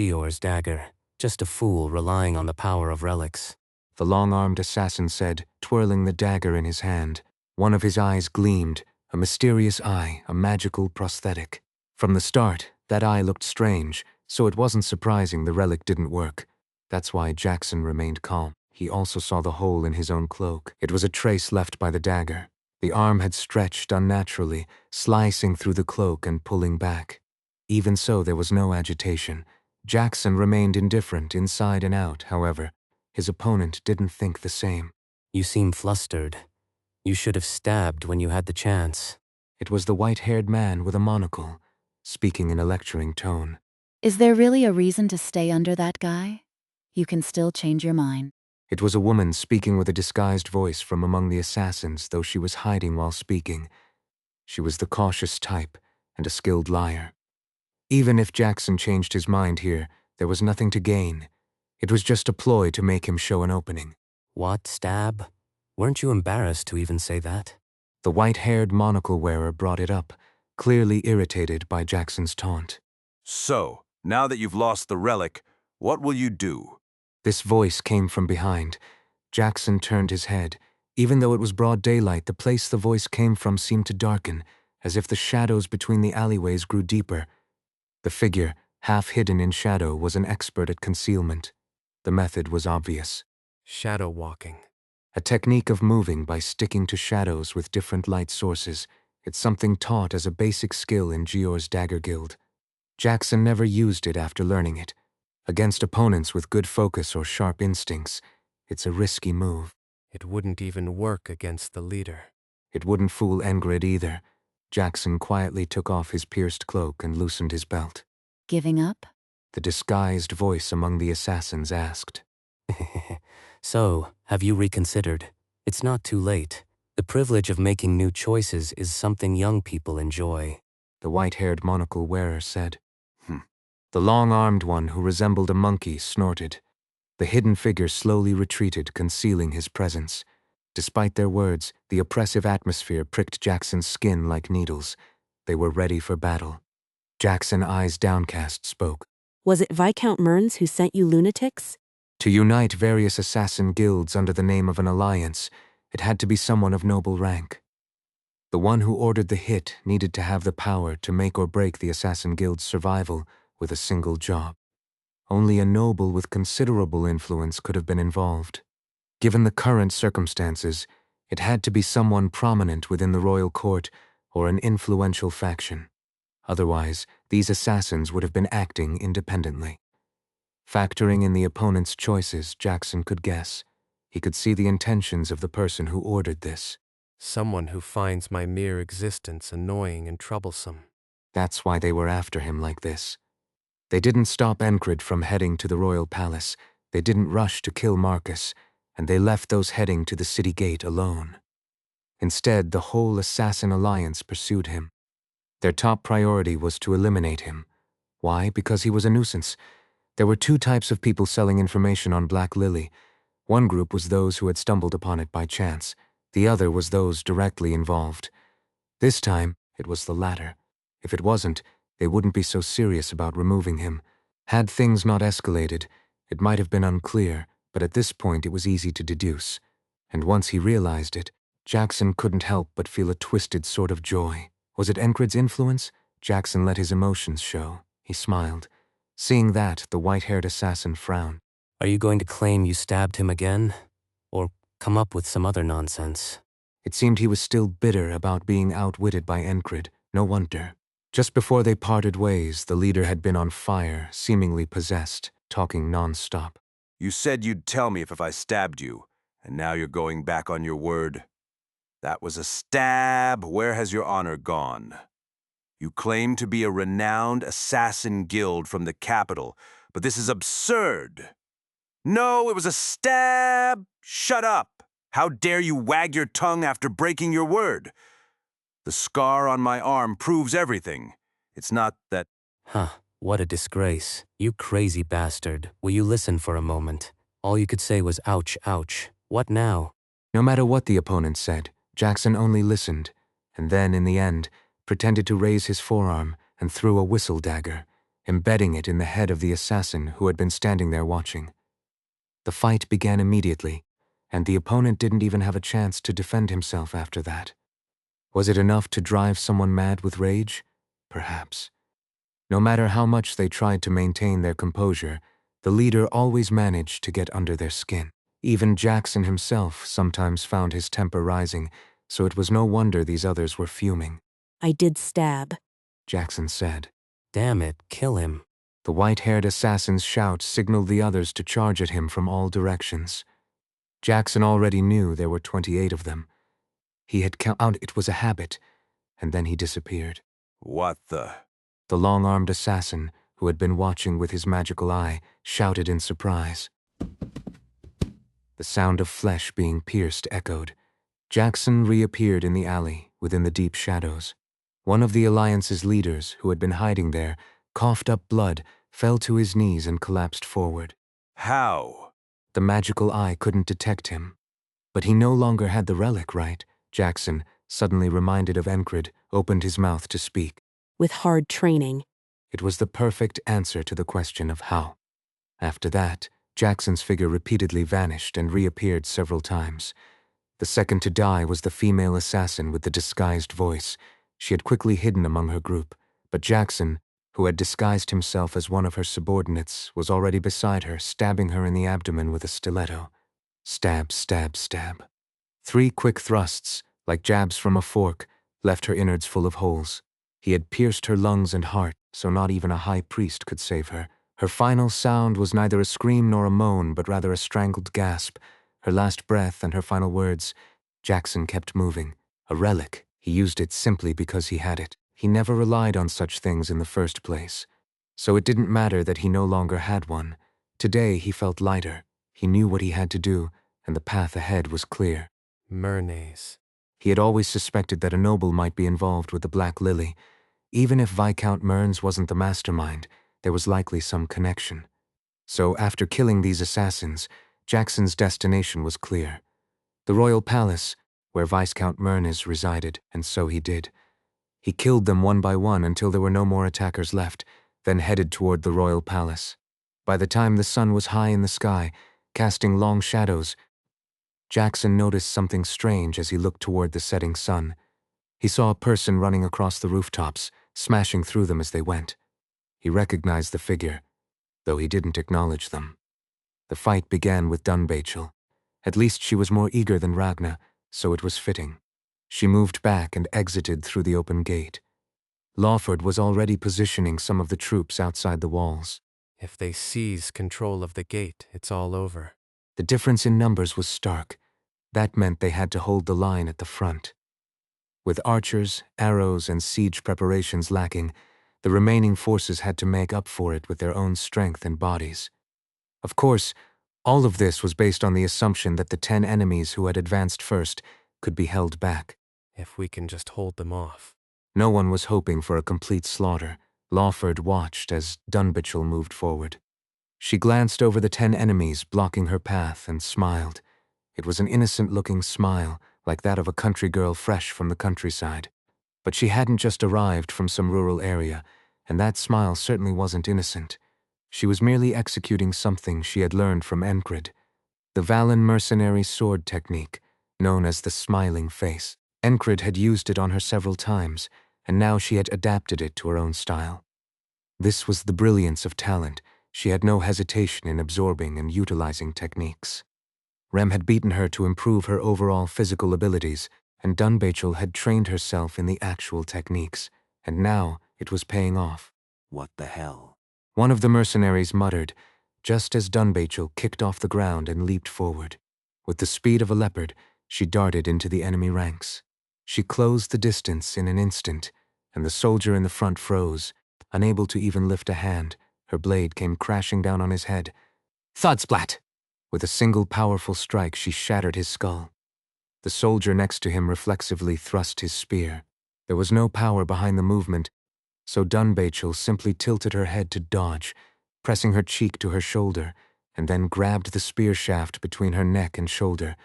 Gior's dagger, just a fool relying on the power of relics. The long-armed assassin said, twirling the dagger in his hand. One of his eyes gleamed, a mysterious eye, a magical prosthetic. From the start, that eye looked strange, so it wasn't surprising the relic didn't work. That's why Jackson remained calm. He also saw the hole in his own cloak. It was a trace left by the dagger. The arm had stretched unnaturally, slicing through the cloak and pulling back. Even so, there was no agitation. Jackson remained indifferent inside and out, however. His opponent didn't think the same. You seem flustered. You should have stabbed when you had the chance. It was the white-haired man with a monocle, speaking in a lecturing tone. Is there really a reason to stay under that guy? You can still change your mind. It was a woman speaking with a disguised voice from among the assassins, though she was hiding while speaking. She was the cautious type and a skilled liar. Even if Jackson changed his mind here, there was nothing to gain. It was just a ploy to make him show an opening. What, stab? Weren't you embarrassed to even say that? The white-haired monocle wearer brought it up, clearly irritated by Jackson's taunt. So, now that you've lost the relic, what will you do? This voice came from behind. Jackson turned his head. Even though it was broad daylight, the place the voice came from seemed to darken, as if the shadows between the alleyways grew deeper. The figure, half hidden in shadow, was an expert at concealment. The method was obvious. Shadow walking. A technique of moving by sticking to shadows with different light sources. It's something taught as a basic skill in Gior's Dagger Guild. Jackson never used it after learning it. Against opponents with good focus or sharp instincts, it's a risky move. It wouldn't even work against the leader. It wouldn't fool Enkrid either. Jackson quietly took off his pierced cloak and loosened his belt. Giving up? The disguised voice among the assassins asked. So, have you reconsidered? It's not too late. The privilege of making new choices is something young people enjoy. The white-haired monocle wearer said. The long-armed one, who resembled a monkey, snorted. The hidden figure slowly retreated, concealing his presence. Despite their words, the oppressive atmosphere pricked Jackson's skin like needles. They were ready for battle. Jackson, eyes downcast, spoke. Was it Viscount Mearns who sent you lunatics? To unite various assassin guilds under the name of an alliance, it had to be someone of noble rank. The one who ordered the hit needed to have the power to make or break the assassin guild's survival with a single job. Only a noble with considerable influence could have been involved. Given the current circumstances, it had to be someone prominent within the royal court or an influential faction. Otherwise, these assassins would have been acting independently. Factoring in the opponent's choices, Jackson could guess. He could see the intentions of the person who ordered this. Someone who finds my mere existence annoying and troublesome. That's why they were after him like this. They didn't stop Enkrid from heading to the royal palace. They didn't rush to kill Marcus, and they left those heading to the city gate alone. Instead, the whole assassin alliance pursued him. Their top priority was to eliminate him. Why? Because he was a nuisance. There were two types of people selling information on Black Lily. One group was those who had stumbled upon it by chance. The other was those directly involved. This time, it was the latter. If it wasn't, they wouldn't be so serious about removing him. Had things not escalated, it might have been unclear, but at this point it was easy to deduce. And once he realized it, Jackson couldn't help but feel a twisted sort of joy. Was it Enkrid's influence? Jackson let his emotions show. He smiled. Seeing that, the white-haired assassin frowned. Are you going to claim you stabbed him again? Or come up with some other nonsense? It seemed he was still bitter about being outwitted by Enkrid. No wonder. Just before they parted ways, the leader had been on fire, seemingly possessed, talking non-stop. You said you'd tell me if I stabbed you, and now you're going back on your word. That was a stab. Where has your honor gone? You claim to be a renowned assassin guild from the capital, but this is absurd. No, it was a stab. Shut up. How dare you wag your tongue after breaking your word? The scar on my arm proves everything. It's not that... What a disgrace. You crazy bastard. Will you listen for a moment? All you could say was ouch, ouch. What now? No matter what the opponent said, Jackson only listened, and then, in the end, pretended to raise his forearm and threw a whistle dagger. embedding it in the head of the assassin who had been standing there watching. The fight began immediately, and the opponent didn't even have a chance to defend himself after that. Was it enough to drive someone mad with rage? Perhaps. No matter how much they tried to maintain their composure, the leader always managed to get under their skin. Even Jackson himself sometimes found his temper rising, so it was no wonder these others were fuming. I did stab. Jackson said. Damn it, kill him. The white-haired assassin's shout signaled the others to charge at him from all directions. Jackson already knew there were 28 of them. He had counted, it was a habit, and then he disappeared. What the? The long-armed assassin, who had been watching with his magical eye, shouted in surprise. The sound of flesh being pierced echoed. Jackson reappeared in the alley, within the deep shadows. One of the Alliance's leaders, who had been hiding there, coughed up blood, fell to his knees and collapsed forward. How? The magical eye couldn't detect him. But he no longer had the relic, right? Jackson, suddenly reminded of Enkrid, opened his mouth to speak. With hard training. It was the perfect answer to the question of how. After that, Jackson's figure repeatedly vanished and reappeared several times. The second to die was the female assassin with the disguised voice. She had quickly hidden among her group, but Jackson, who had disguised himself as one of her subordinates, was already beside her, stabbing her in the abdomen with a stiletto. Stab, stab, stab. 3 quick thrusts, like jabs from a fork, left her innards full of holes. He had pierced her lungs and heart, so not even a high priest could save her. Her final sound was neither a scream nor a moan, but rather a strangled gasp. Her last breath and her final words. Jackson kept moving. A relic. He used it simply because he had it. He never relied on such things in the first place. So it didn't matter that he no longer had one. Today he felt lighter. He knew what he had to do, and the path ahead was clear. Mernes. He had always suspected that a noble might be involved with the Black Lily. Even if Viscount Mearns wasn't the mastermind, there was likely some connection. So after killing these assassins, Jackson's destination was clear. The royal palace, where Viscount Mearns resided, and so he did. He killed them one by one until there were no more attackers left, then headed toward the royal palace. By the time the sun was high in the sky, casting long shadows, Jackson noticed something strange as he looked toward the setting sun. He saw a person running across the rooftops, smashing through them as they went. He recognized the figure, though he didn't acknowledge them. The fight began with Dunbachel. At least she was more eager than Ragna, so it was fitting. She moved back and exited through the open gate. Lawford was already positioning some of the troops outside the walls. If they seize control of the gate, it's all over. The difference in numbers was stark. That meant they had to hold the line at the front. With archers, arrows, and siege preparations lacking, the remaining forces had to make up for it with their own strength and bodies. Of course, all of this was based on the assumption that the 10 enemies who had advanced first could be held back. If we can just hold them off. No one was hoping for a complete slaughter. Lawford watched as Dunbachel moved forward. She glanced over the 10 enemies blocking her path and smiled. It was an innocent-looking smile, like that of a country girl fresh from the countryside. But she hadn't just arrived from some rural area, and that smile certainly wasn't innocent. She was merely executing something she had learned from Enkrid, the Valen mercenary sword technique, known as the smiling face. Enkrid had used it on her several times, and now she had adapted it to her own style. This was the brilliance of talent. She had no hesitation in absorbing and utilizing techniques. Rem had beaten her to improve her overall physical abilities, and Dunbachel had trained herself in the actual techniques, and now it was paying off. What the hell? One of the mercenaries muttered, just as Dunbachel kicked off the ground and leaped forward. With the speed of a leopard, she darted into the enemy ranks. She closed the distance in an instant, and the soldier in the front froze, unable to even lift a hand. Her blade came crashing down on his head. Thud splat! With a single powerful strike, she shattered his skull. The soldier next to him reflexively thrust his spear. There was no power behind the movement, so Dunbachel simply tilted her head to dodge, pressing her cheek to her shoulder, and then grabbed the spear shaft between her neck and shoulder,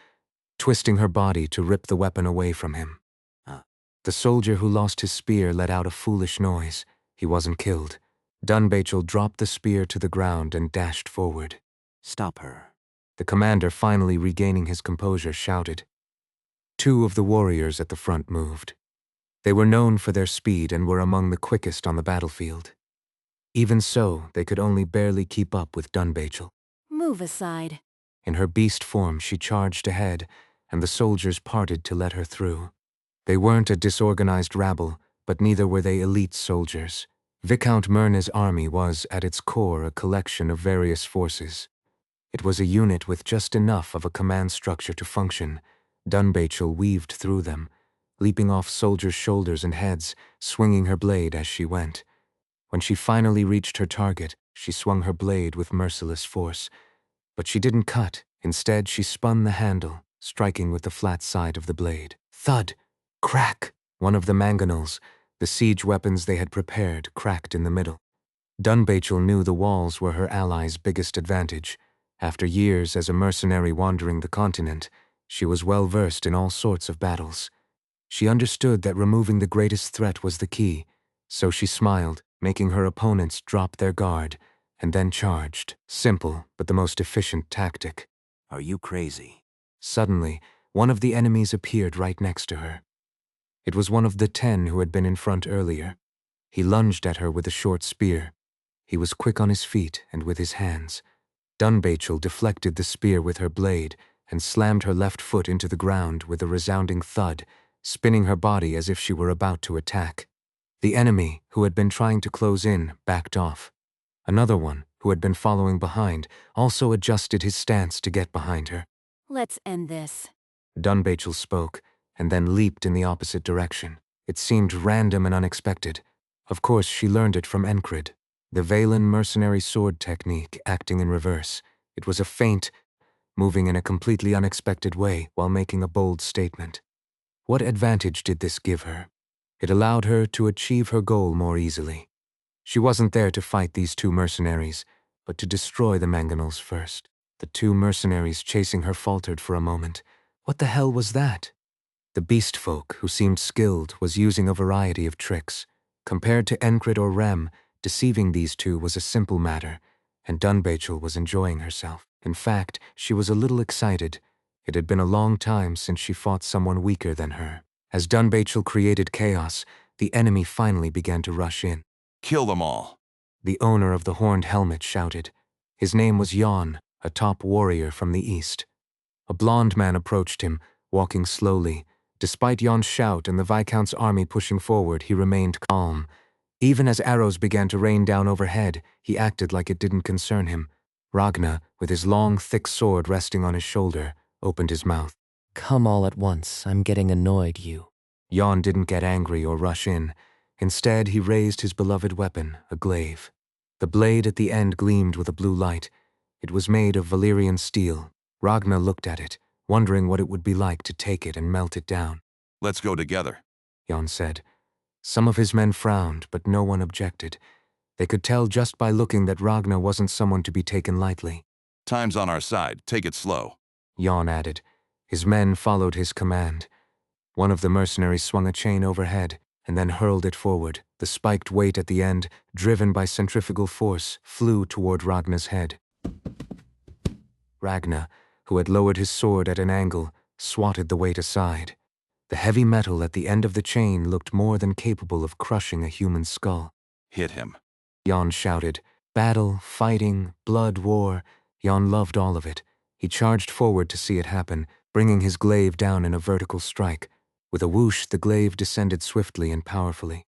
twisting her body to rip the weapon away from him. The soldier who lost his spear let out a foolish noise. He wasn't killed. Dunbachel dropped the spear to the ground and dashed forward. Stop her. The commander, finally regaining his composure, shouted. Two of the warriors at the front moved. They were known for their speed and were among the quickest on the battlefield. Even so, they could only barely keep up with Dunbachel. Move aside. In her beast form, she charged ahead, and the soldiers parted to let her through. They weren't a disorganized rabble, but neither were they elite soldiers. Viscount Myrna's army was, at its core, a collection of various forces. It was a unit with just enough of a command structure to function. Dunbachel weaved through them, leaping off soldiers' shoulders and heads, swinging her blade as she went. When she finally reached her target, she swung her blade with merciless force. But she didn't cut. Instead, she spun the handle, striking with the flat side of the blade. Thud! Crack! One of the mangonels, the siege weapons they had prepared, cracked in the middle. Dunbachel knew the walls were her allies' biggest advantage. After years as a mercenary wandering the continent, she was well versed in all sorts of battles. She understood that removing the greatest threat was the key, so she smiled, making her opponents drop their guard, and then charged. Simple, but the most efficient tactic. Are you crazy? Suddenly, one of the enemies appeared right next to her. It was one of the 10 who had been in front earlier. He lunged at her with a short spear. He was quick on his feet and with his hands. Dunbachel deflected the spear with her blade and slammed her left foot into the ground with a resounding thud, spinning her body as if she were about to attack. The enemy, who had been trying to close in, backed off. Another one, who had been following behind, also adjusted his stance to get behind her. Let's end this. Dunbachel spoke, and then leaped in the opposite direction. It seemed random and unexpected. Of course, she learned it from Enkrid, the Valen mercenary sword technique acting in reverse. It was a feint, moving in a completely unexpected way while making a bold statement. What advantage did this give her? It allowed her to achieve her goal more easily. She wasn't there to fight these 2 mercenaries, but to destroy the mangonels first. The 2 mercenaries chasing her faltered for a moment. What the hell was that? The beast folk, who seemed skilled, was using a variety of tricks. Compared to Enkrid or Rem, deceiving these 2 was a simple matter, and Dunbachel was enjoying herself. In fact, she was a little excited. It had been a long time since she fought someone weaker than her. As Dunbachel created chaos, the enemy finally began to rush in. Kill them all. The owner of the horned helmet shouted. His name was Jan, a top warrior from the east. A blond man approached him, walking slowly. Despite Jan's shout and the Viscount's army pushing forward, he remained calm. Even as arrows began to rain down overhead, he acted like it didn't concern him. Ragnar, with his long, thick sword resting on his shoulder, opened his mouth. Come all at once, I'm getting annoyed, you. Jan didn't get angry or rush in. Instead, he raised his beloved weapon, a glaive. The blade at the end gleamed with a blue light. It was made of Valyrian steel. Ragnar looked at it, wondering what it would be like to take it and melt it down. Let's go together. Jan said. Some of his men frowned, but no one objected. They could tell just by looking that Ragnar wasn't someone to be taken lightly. Time's on our side. Take it slow. Jan added. His men followed his command. One of the mercenaries swung a chain overhead and then hurled it forward. The spiked weight at the end, driven by centrifugal force, flew toward Ragnar's head. Ragnar, who had lowered his sword at an angle, swatted the weight aside. The heavy metal at the end of the chain looked more than capable of crushing a human skull. Hit him. Jan shouted. Battle, fighting, blood, war. Jan loved all of it. He charged forward to see it happen, bringing his glaive down in a vertical strike. With a whoosh, the glaive descended swiftly and powerfully.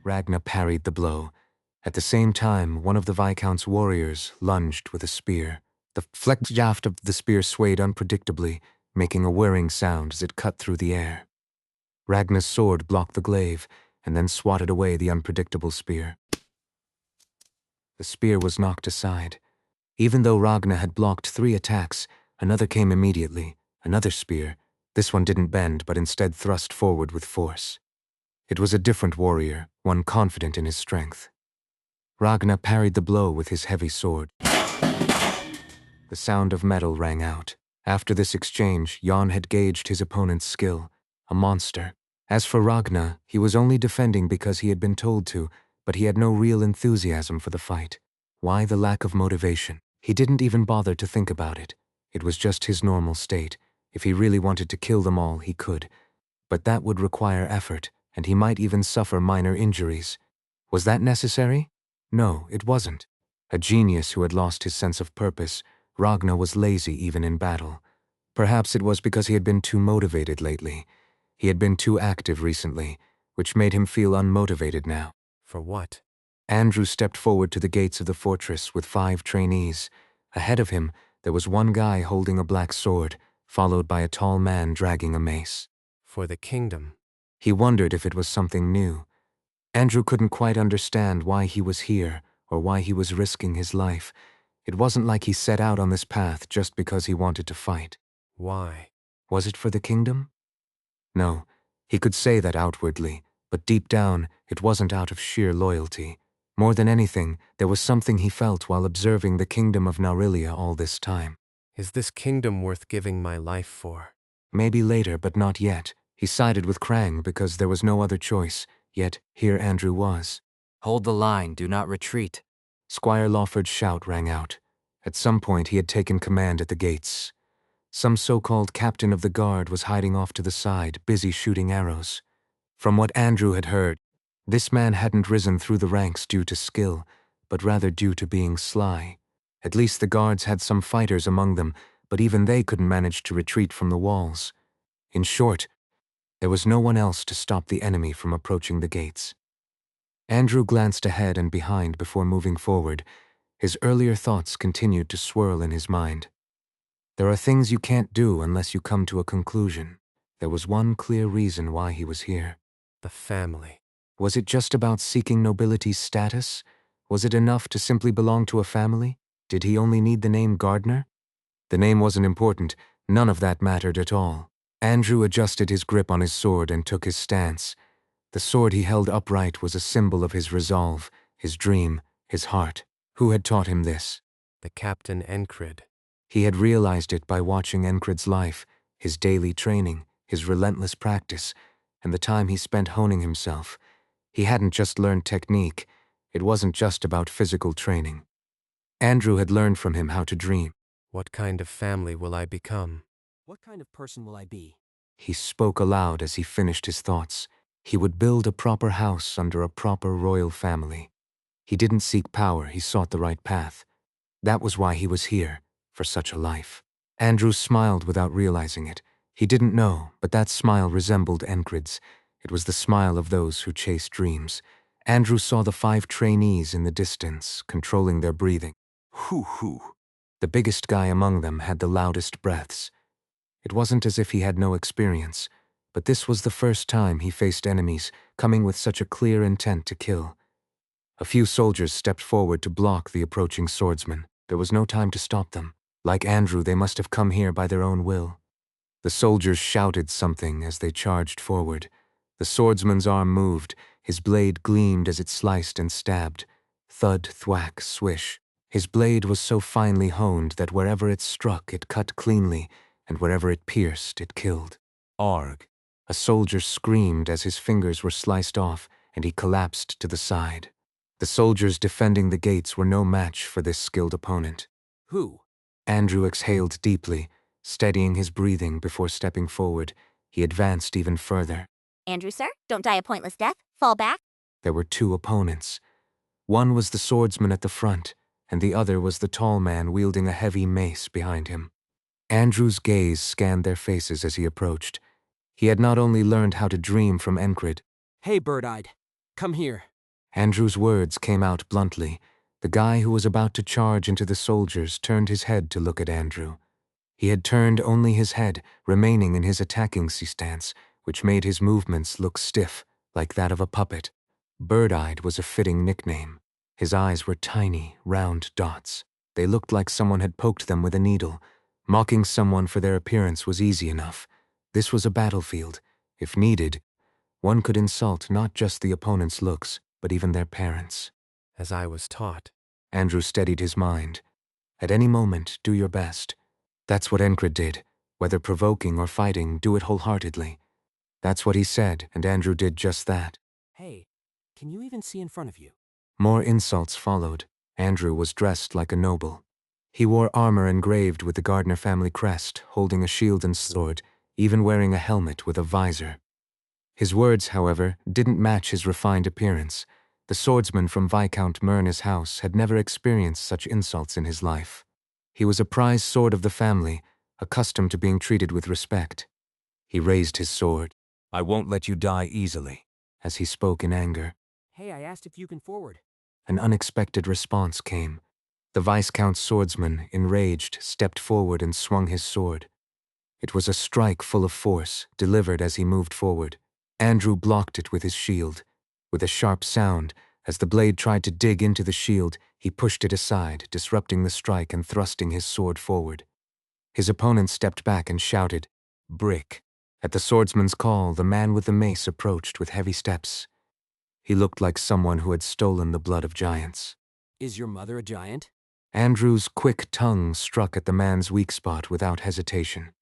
Ragnar parried the blow. At the same time, one of the Viscount's warriors lunged with a spear. The flecked shaft of the spear swayed unpredictably, making a whirring sound as it cut through the air. Ragnar's sword blocked the glaive, and then swatted away the unpredictable spear. The spear was knocked aside. Even though Ragnar had blocked 3 attacks, another came immediately, another spear. This one didn't bend, but instead thrust forward with force. It was a different warrior, one confident in his strength. Ragnar parried the blow with his heavy sword. The sound of metal rang out. After this exchange, Jan had gauged his opponent's skill, a monster. As for Ragnar, he was only defending because he had been told to, but he had no real enthusiasm for the fight. Why the lack of motivation? He didn't even bother to think about it. It was just his normal state. If he really wanted to kill them all, he could. But that would require effort, and he might even suffer minor injuries. Was that necessary? No, it wasn't. A genius who had lost his sense of purpose, Ragnar was lazy even in battle. Perhaps it was because he had been too motivated lately. He had been too active recently, which made him feel unmotivated now. For what? Andrew stepped forward to the gates of the fortress with 5 trainees. Ahead of him, there was one guy holding a black sword, followed by a tall man dragging a mace. For the kingdom. He wondered if it was something new. Andrew couldn't quite understand why he was here or why he was risking his life. It wasn't like he set out on this path just because he wanted to fight. Why? Was it for the kingdom? No, he could say that outwardly, but deep down, it wasn't out of sheer loyalty. More than anything, there was something he felt while observing the kingdom of Naurilia all this time. Is this kingdom worth giving my life for? Maybe later, but not yet. He sided with Krang because there was no other choice, yet here Andrew was. Hold the line, do not retreat. Squire Lawford's shout rang out. At some point he had taken command at the gates. Some so-called captain of the guard was hiding off to the side, busy shooting arrows. From what Andrew had heard, this man hadn't risen through the ranks due to skill, but rather due to being sly. At least the guards had some fighters among them, but even they couldn't manage to retreat from the walls. In short, there was no one else to stop the enemy from approaching the gates. Andrew glanced ahead and behind before moving forward. His earlier thoughts continued to swirl in his mind. There are things you can't do unless you come to a conclusion. There was one clear reason why he was here. The family. Was it just about seeking nobility's status? Was it enough to simply belong to a family? Did he only need the name Gardner? The name wasn't important. None of that mattered at all. Andrew adjusted his grip on his sword and took his stance. The sword he held upright was a symbol of his resolve, his dream, his heart. Who had taught him this? The Captain Enkrid. He had realized it by watching Enkrid's life, his daily training, his relentless practice, and the time he spent honing himself. He hadn't just learned technique. It wasn't just about physical training. Andrew had learned from him how to dream. What kind of family will I become? What kind of person will I be? He spoke aloud as he finished his thoughts. He would build a proper house under a proper royal family. He didn't seek power, he sought the right path. That was why he was here, for such a life. Andrew smiled without realizing it. He didn't know, but that smile resembled Enkrid's. It was the smile of those who chase dreams. Andrew saw the 5 trainees in the distance, controlling their breathing. Hoo-hoo. The biggest guy among them had the loudest breaths. It wasn't as if he had no experience, but this was the first time he faced enemies, coming with such a clear intent to kill. A few soldiers stepped forward to block the approaching swordsmen. There was no time to stop them. Like Andrew, they must have come here by their own will. The soldiers shouted something as they charged forward. The swordsman's arm moved. His blade gleamed as it sliced and stabbed. Thud, thwack, swish. His blade was so finely honed that wherever it struck, it cut cleanly, and wherever it pierced, it killed. Arg. A soldier screamed as his fingers were sliced off, and he collapsed to the side. The soldiers defending the gates were no match for this skilled opponent. Who? Andrew exhaled deeply, steadying his breathing before stepping forward. He advanced even further. Andrew, sir, don't die a pointless death. Fall back. There were 2 opponents. One was the swordsman at the front, and the other was the tall man wielding a heavy mace behind him. Andrew's gaze scanned their faces as he approached. He had not only learned how to dream from Enkrid. Hey, bird-eyed. Come here. Andrew's words came out bluntly. The guy who was about to charge into the soldiers turned his head to look at Andrew. He had turned only his head, remaining in his attacking stance, which made his movements look stiff, like that of a puppet. Bird-eyed was a fitting nickname. His eyes were tiny, round dots. They looked like someone had poked them with a needle. Mocking someone for their appearance was easy enough. This was a battlefield. If needed, one could insult not just the opponent's looks, but even their parents. As I was taught. Andrew steadied his mind. At any moment, do your best. That's what Enkrid did. Whether provoking or fighting, do it wholeheartedly. That's what he said, and Andrew did just that. Hey. Can you even see in front of you? More insults followed. Andrew was dressed like a noble. He wore armor engraved with the Gardner family crest, holding a shield and sword, even wearing a helmet with a visor. His words, however, didn't match his refined appearance. The swordsman from Viscount Myrna's house had never experienced such insults in his life. He was a prized sword of the family, accustomed to being treated with respect. He raised his sword. I won't let you die easily. As he spoke in anger, Hey, I asked if you can forward. an unexpected response came. The Viscount's swordsman, enraged, stepped forward and swung his sword. It was a strike full of force, delivered as he moved forward. Andrew blocked it with his shield. With a sharp sound, as the blade tried to dig into the shield, he pushed it aside, disrupting the strike and thrusting his sword forward. His opponent stepped back and shouted, "Brick." At the swordsman's call, the man with the mace approached with heavy steps. He looked like someone who had stolen the blood of giants. Is your mother a giant? Andrew's quick tongue struck at the man's weak spot without hesitation.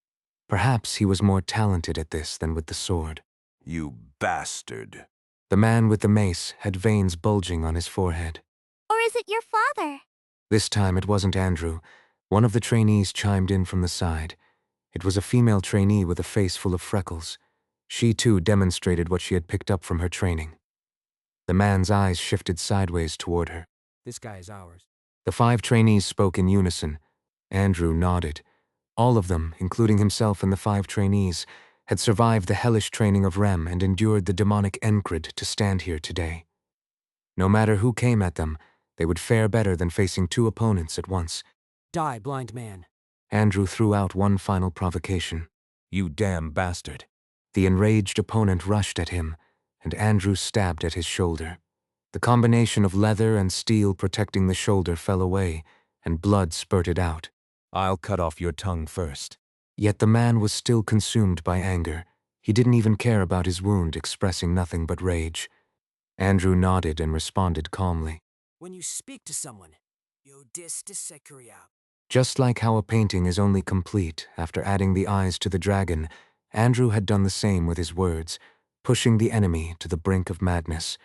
Perhaps he was more talented at this than with the sword. You bastard. The man with the mace had veins bulging on his forehead. Or is it your father? This time it wasn't Andrew. One of the trainees chimed in from the side. It was a female trainee with a face full of freckles. She too demonstrated what she had picked up from her training. The man's eyes shifted sideways toward her. This guy is ours. The 5 trainees spoke in unison. Andrew nodded. All of them, including himself and the 5 trainees, had survived the hellish training of Rem and endured the demonic Enkrid to stand here today. No matter who came at them, they would fare better than facing 2 opponents at once. Die, blind man. Andrew threw out one final provocation. You damn bastard. The enraged opponent rushed at him, and Andrew stabbed at his shoulder. The combination of leather and steel protecting the shoulder fell away, and blood spurted out. I'll cut off your tongue first. Yet the man was still consumed by anger. He didn't even care about his wound, expressing nothing but rage. Andrew nodded and responded calmly. When you speak to someone, you dissecuria. Just like how a painting is only complete after adding the eyes to the dragon, Andrew had done the same with his words, pushing the enemy to the brink of madness.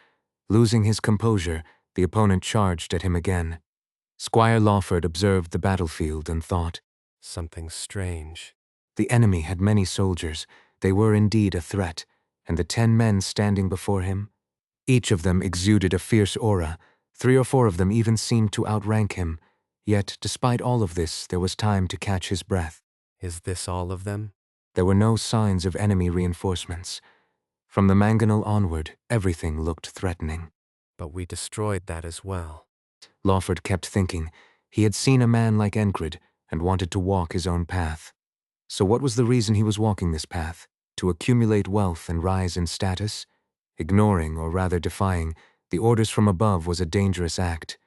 Losing his composure, the opponent charged at him again. Squire Lawford observed the battlefield and thought, Something strange. the enemy had many soldiers. They were indeed a threat, and the 10 men standing before him, each of them exuded a fierce aura. 3 or 4 of them even seemed to outrank him. Yet, despite all of this, there was time to catch his breath. Is this all of them? There were no signs of enemy reinforcements. From the mangonel onward, everything looked threatening. But we destroyed that as well. Lawford kept thinking. He had seen a man like Enkrid and wanted to walk his own path. So what was the reason he was walking this path? To accumulate wealth and rise in status? Ignoring, or rather defying, the orders from above was a dangerous act.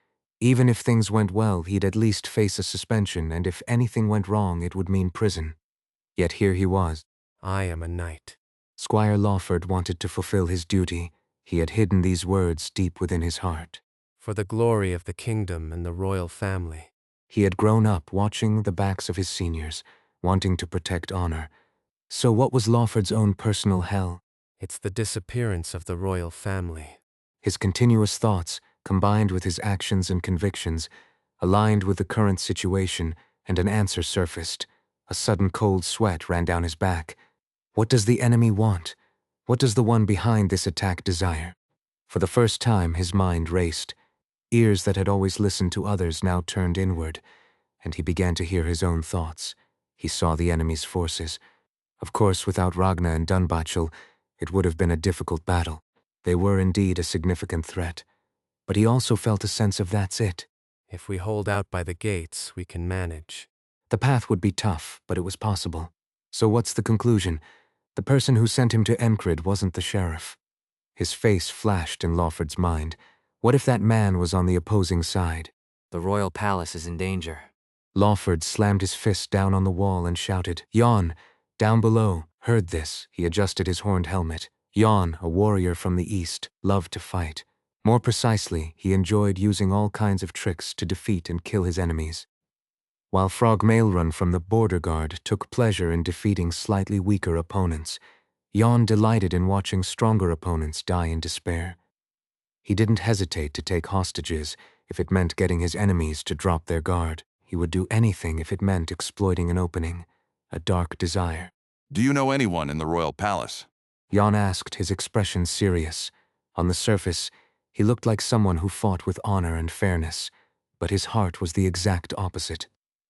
Even if things went well, he'd at least face a suspension, and if anything went wrong, it would mean prison. Yet here he was. I am a knight. Squire Lawford wanted to fulfill his duty. He had hidden these words deep within his heart. For the glory of the kingdom and the royal family. He had grown up watching the backs of his seniors, wanting to protect honor. So what was Lawford's own personal hell? It's the disappearance of the royal family. His continuous thoughts, combined with his actions and convictions, aligned with the current situation, and an answer surfaced. A sudden cold sweat ran down his back. What does the enemy want? What does the one behind this attack desire? For the first time, his mind raced. Ears that had always listened to others now turned inward, and he began to hear his own thoughts. He saw the enemy's forces. Of course, without Ragna and Dunbachel, it would have been a difficult battle. They were indeed a significant threat. But he also felt a sense of that's it. If we hold out by the gates, we can manage. The path would be tough, but it was possible. So what's the conclusion? The person who sent him to Enkrid wasn't the sheriff. His face flashed in Lawford's mind. What if that man was on the opposing side? The royal palace is in danger. Lawford slammed his fist down on the wall and shouted, "Yon!" Down below, heard this, he adjusted his horned helmet. Yon, a warrior from the east, loved to fight. More precisely, he enjoyed using all kinds of tricks to defeat and kill his enemies. While Frog Mailrun from the border guard took pleasure in defeating slightly weaker opponents, Yon delighted in watching stronger opponents die in despair. He didn't hesitate to take hostages if it meant getting his enemies to drop their guard. He would do anything if it meant exploiting an opening, a dark desire. Do you know anyone in the royal palace? Jan asked, his expression serious. On the surface, he looked like someone who fought with honor and fairness, but his heart was the exact opposite.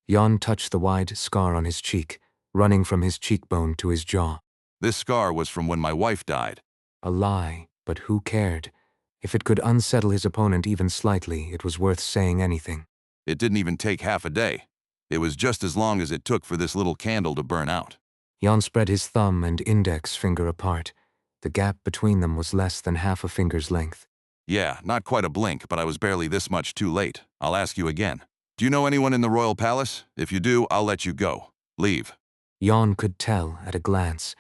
Jan touched the wide scar on his cheek, running from his cheekbone to his jaw. This scar was from when my wife died. A lie, but who cared? If it could unsettle his opponent even slightly, it was worth saying anything. It didn't even take half a day. It was just as long as it took for this little candle to burn out. Jan spread his thumb and index finger apart. The gap between them was less than half a finger's length. Yeah, not quite a blink, but I was barely this much too late. I'll ask you again. Do you know anyone in the royal palace? If you do, I'll let you go. Leave. Jan could tell at a glance.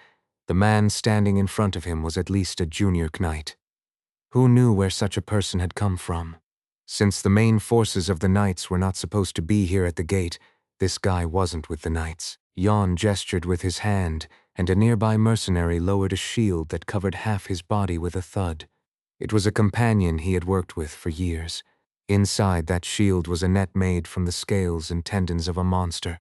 The man standing in front of him was at least a junior knight. Who knew where such a person had come from? Since the main forces of the knights were not supposed to be here at the gate, this guy wasn't with the knights. Jan gestured with his hand, and a nearby mercenary lowered a shield that covered half his body with a thud. It was a companion he had worked with for years. Inside that shield was a net made from the scales and tendons of a monster.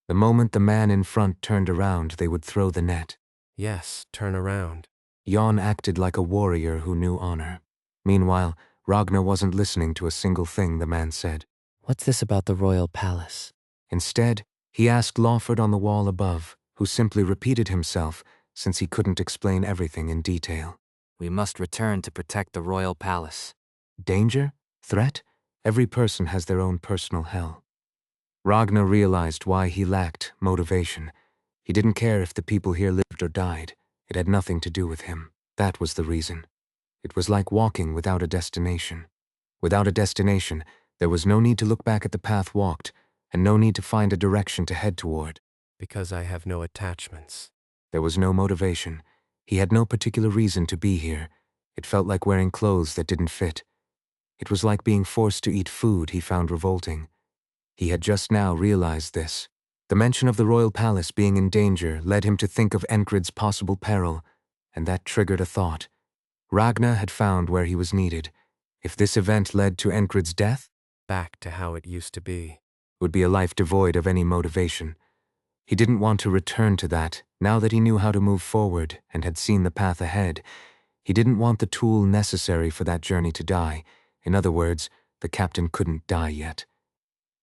The moment the man in front turned around, they would throw the net. Yes, turn around. Jan acted like a warrior who knew honor. Meanwhile, Ragnar wasn't listening to a single thing the man said. What's this about the royal palace? Instead, he asked Lawford on the wall above, who simply repeated himself since he couldn't explain everything in detail. We must return to protect the royal palace. Danger? Threat? Every person has their own personal hell. Ragnar realized why he lacked motivation. He didn't care if the people here lived or died. It had nothing to do with him. That was the reason. It was like walking without a destination. Without a destination, there was no need to look back at the path walked, and no need to find a direction to head toward. Because I have no attachments. There was no motivation. He had no particular reason to be here. It felt like wearing clothes that didn't fit. It was like being forced to eat food he found revolting. He had just now realized this. The mention of the royal palace being in danger led him to think of Enkrid's possible peril, and that triggered a thought. Ragnar had found where he was needed. If this event led to Enkrid's death, Back to how it used to be. would be a life devoid of any motivation. He didn't want to return to that, now that he knew how to move forward and had seen the path ahead. He didn't want the tool necessary for that journey to die. In other words, the captain couldn't die yet.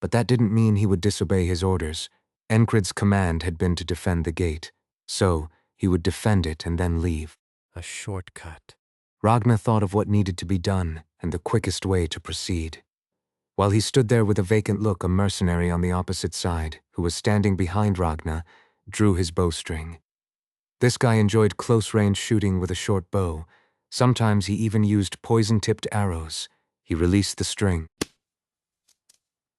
But that didn't mean he would disobey his orders. Enkrid's command had been to defend the gate, so he would defend it and then leave. A shortcut. Ragnar thought of what needed to be done and the quickest way to proceed. While he stood there with a vacant look, a mercenary on the opposite side, who was standing behind Ragnar, drew his bowstring. This guy enjoyed close-range shooting with a short bow. Sometimes he even used poison-tipped arrows. He released the string.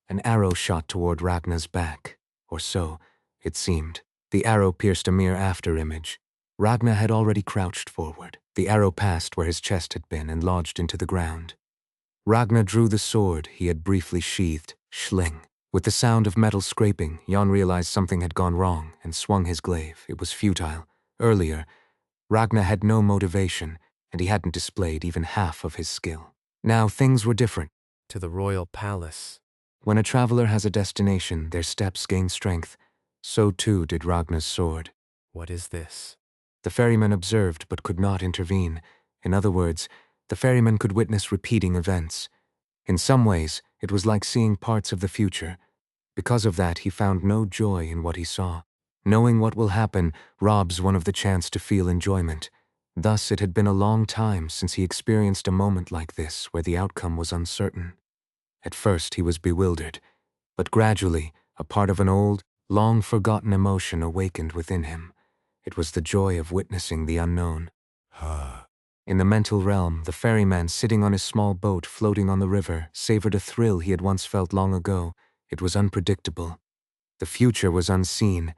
An arrow shot toward Ragnar's back, or so it seemed. The arrow pierced a mere after-image. Ragnar had already crouched forward. The arrow passed where his chest had been and lodged into the ground. Ragnar drew the sword he had briefly sheathed, Schling. With the sound of metal scraping, Jan realized something had gone wrong and swung his glaive. It was futile. Earlier, Ragnar had no motivation, and he hadn't displayed even half of his skill. Now things were different. To the royal palace. When a traveler has a destination, their steps gain strength. So too did Ragnar's sword. What is this? The ferryman observed but could not intervene. In other words, the ferryman could witness repeating events. In some ways, it was like seeing parts of the future. Because of that, he found no joy in what he saw. Knowing what will happen robs one of the chance to feel enjoyment. Thus, it had been a long time since he experienced a moment like this where the outcome was uncertain. At first, he was bewildered, but gradually, a part of an old, long-forgotten emotion awakened within him. It was the joy of witnessing the unknown. In the mental realm, the ferryman sitting on his small boat floating on the river savored a thrill he had once felt long ago. It was unpredictable. The future was unseen.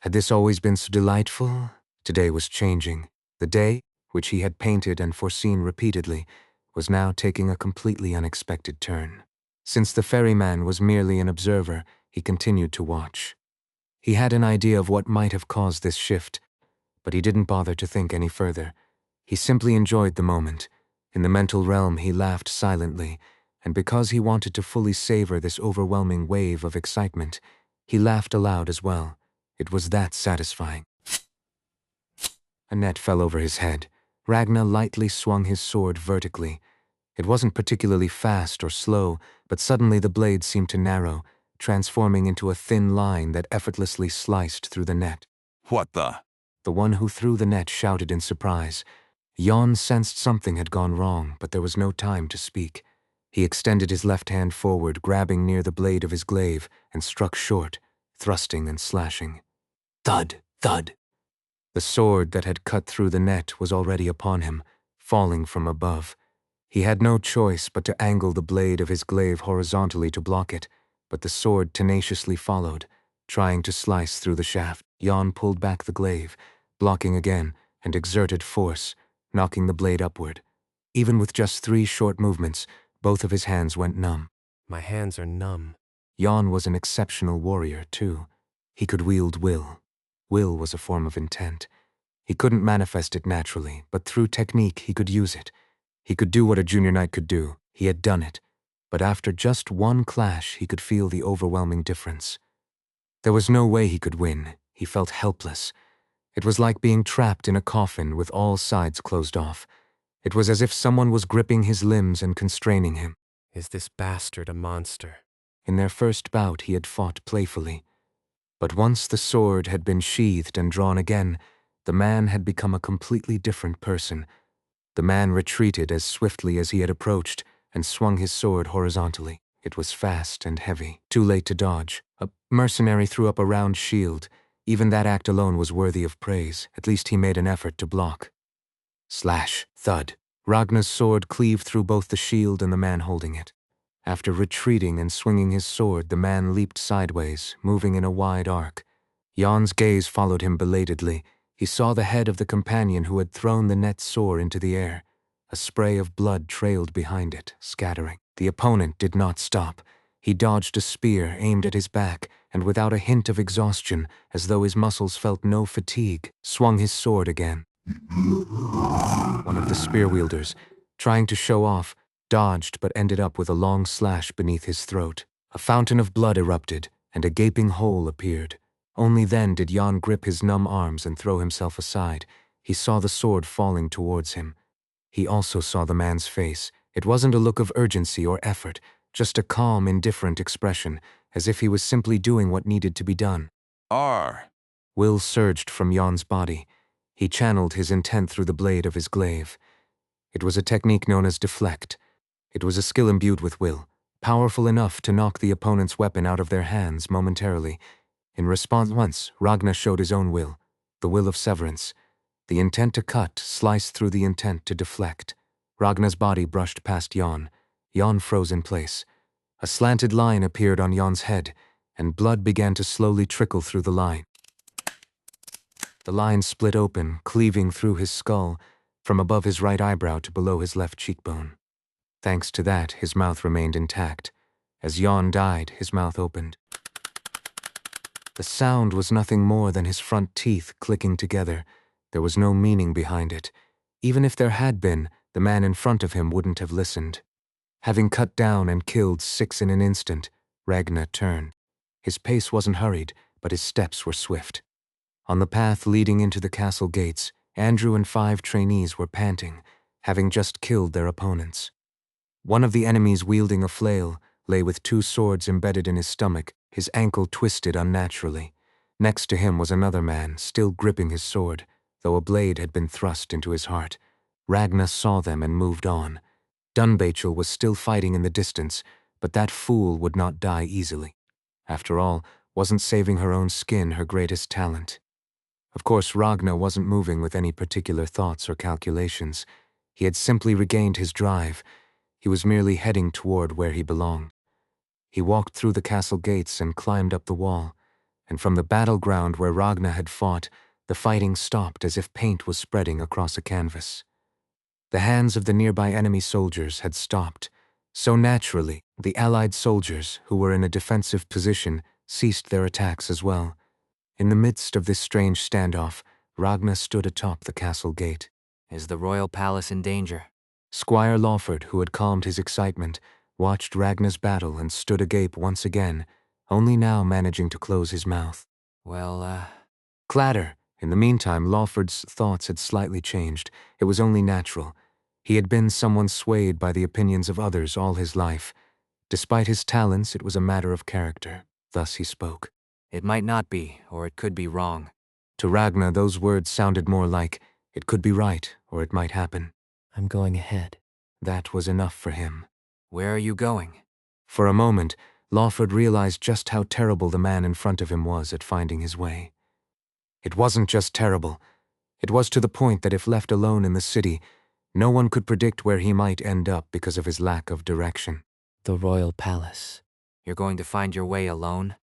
Had this always been so delightful? Today was changing. The day, which he had painted and foreseen repeatedly, was now taking a completely unexpected turn. Since the ferryman was merely an observer, he continued to watch. He had an idea of what might have caused this shift, but he didn't bother to think any further. He simply enjoyed the moment. In the mental realm, he laughed silently, and because he wanted to fully savor this overwhelming wave of excitement, he laughed aloud as well. It was that satisfying. A net fell over his head. Ragnar lightly swung his sword vertically. It wasn't particularly fast or slow, but suddenly the blade seemed to narrow, transforming into a thin line that effortlessly sliced through the net. What the? The one who threw the net shouted in surprise. Jon sensed something had gone wrong, but there was no time to speak. He extended his left hand forward, grabbing near the blade of his glaive, and struck short, thrusting and slashing. Thud, thud. The sword that had cut through the net was already upon him, falling from above. He had no choice but to angle the blade of his glaive horizontally to block it, but the sword tenaciously followed, trying to slice through the shaft. Jon pulled back the glaive, blocking again, and exerted force, knocking the blade upward. Even with just 3 short movements, both of his hands went numb. My hands are numb. Jon was an exceptional warrior, too. He could wield will. Will was a form of intent. He couldn't manifest it naturally, but through technique he could use it. He could do what a junior knight could do. He had done it. But after just one clash, he could feel the overwhelming difference. There was no way he could win. He felt helpless. It was like being trapped in a coffin with all sides closed off. It was as if someone was gripping his limbs and constraining him. Is this bastard a monster? In their first bout, he had fought playfully. But once the sword had been sheathed and drawn again, the man had become a completely different person. The man retreated as swiftly as he had approached and swung his sword horizontally. It was fast and heavy, too late to dodge. A mercenary threw up a round shield. Even that act alone was worthy of praise. At least he made an effort to block. Slash, thud. Ragnar's sword cleaved through both the shield and the man holding it. After retreating and swinging his sword, the man leaped sideways, moving in a wide arc. Jon's gaze followed him belatedly. He saw the head of the companion who had thrown the net soar into the air. A spray of blood trailed behind it, scattering. The opponent did not stop. He dodged a spear aimed at his back, and without a hint of exhaustion, as though his muscles felt no fatigue, swung his sword again. One of the spear wielders, trying to show off, dodged but ended up with a long slash beneath his throat. A fountain of blood erupted, and a gaping hole appeared. Only then did Jon grip his numb arms and throw himself aside. He saw the sword falling towards him. He also saw the man's face. It wasn't a look of urgency or effort, just a calm, indifferent expression, as if he was simply doing what needed to be done. R. Will surged from Jon's body. He channeled his intent through the blade of his glaive. It was a technique known as deflect. It was a skill imbued with will, powerful enough to knock the opponent's weapon out of their hands momentarily. In response, once, Ragnar showed his own will, the will of severance. The intent to cut sliced through the intent to deflect. Ragnar's body brushed past Jon. Jon froze in place. A slanted line appeared on Jon's head, and blood began to slowly trickle through the line. The line split open, cleaving through his skull, from above his right eyebrow to below his left cheekbone. Thanks to that, his mouth remained intact. As Jon died, his mouth opened. The sound was nothing more than his front teeth clicking together. There was no meaning behind it. Even if there had been, the man in front of him wouldn't have listened. Having cut down and killed 6 in an instant, Ragnar turned. His pace wasn't hurried, but his steps were swift. On the path leading into the castle gates, Andrew and 5 trainees were panting, having just killed their opponents. One of the enemies, wielding a flail, lay with 2 swords embedded in his stomach, his ankle twisted unnaturally. Next to him was another man, still gripping his sword, though a blade had been thrust into his heart. Ragnar saw them and moved on. Dunbachel was still fighting in the distance, but that fool would not die easily. After all, wasn't saving her own skin her greatest talent? Of course, Ragnar wasn't moving with any particular thoughts or calculations. He had simply regained his drive. He was merely heading toward where he belonged. He walked through the castle gates and climbed up the wall, and from the battleground where Ragnar had fought, the fighting stopped as if paint was spreading across a canvas. The hands of the nearby enemy soldiers had stopped. So naturally, the allied soldiers, who were in a defensive position, ceased their attacks as well. In the midst of this strange standoff, Ragnar stood atop the castle gate. Is the royal palace in danger? Squire Lawford, who had calmed his excitement, watched Ragnar's battle and stood agape once again, only now managing to close his mouth. Well, Clatter! In the meantime, Lawford's thoughts had slightly changed. It was only natural. He had been someone swayed by the opinions of others all his life. Despite his talents, it was a matter of character. Thus he spoke. it might not be, or it could be wrong. To Ragnar, those words sounded more like, it could be right, or it might happen. I'm going ahead. That was enough for him. Where are you going? For a moment, Lawford realized just how terrible the man in front of him was at finding his way. It wasn't just terrible. It was to the point that if left alone in the city, no one could predict where he might end up because of his lack of direction. The royal palace. You're going to find your way alone?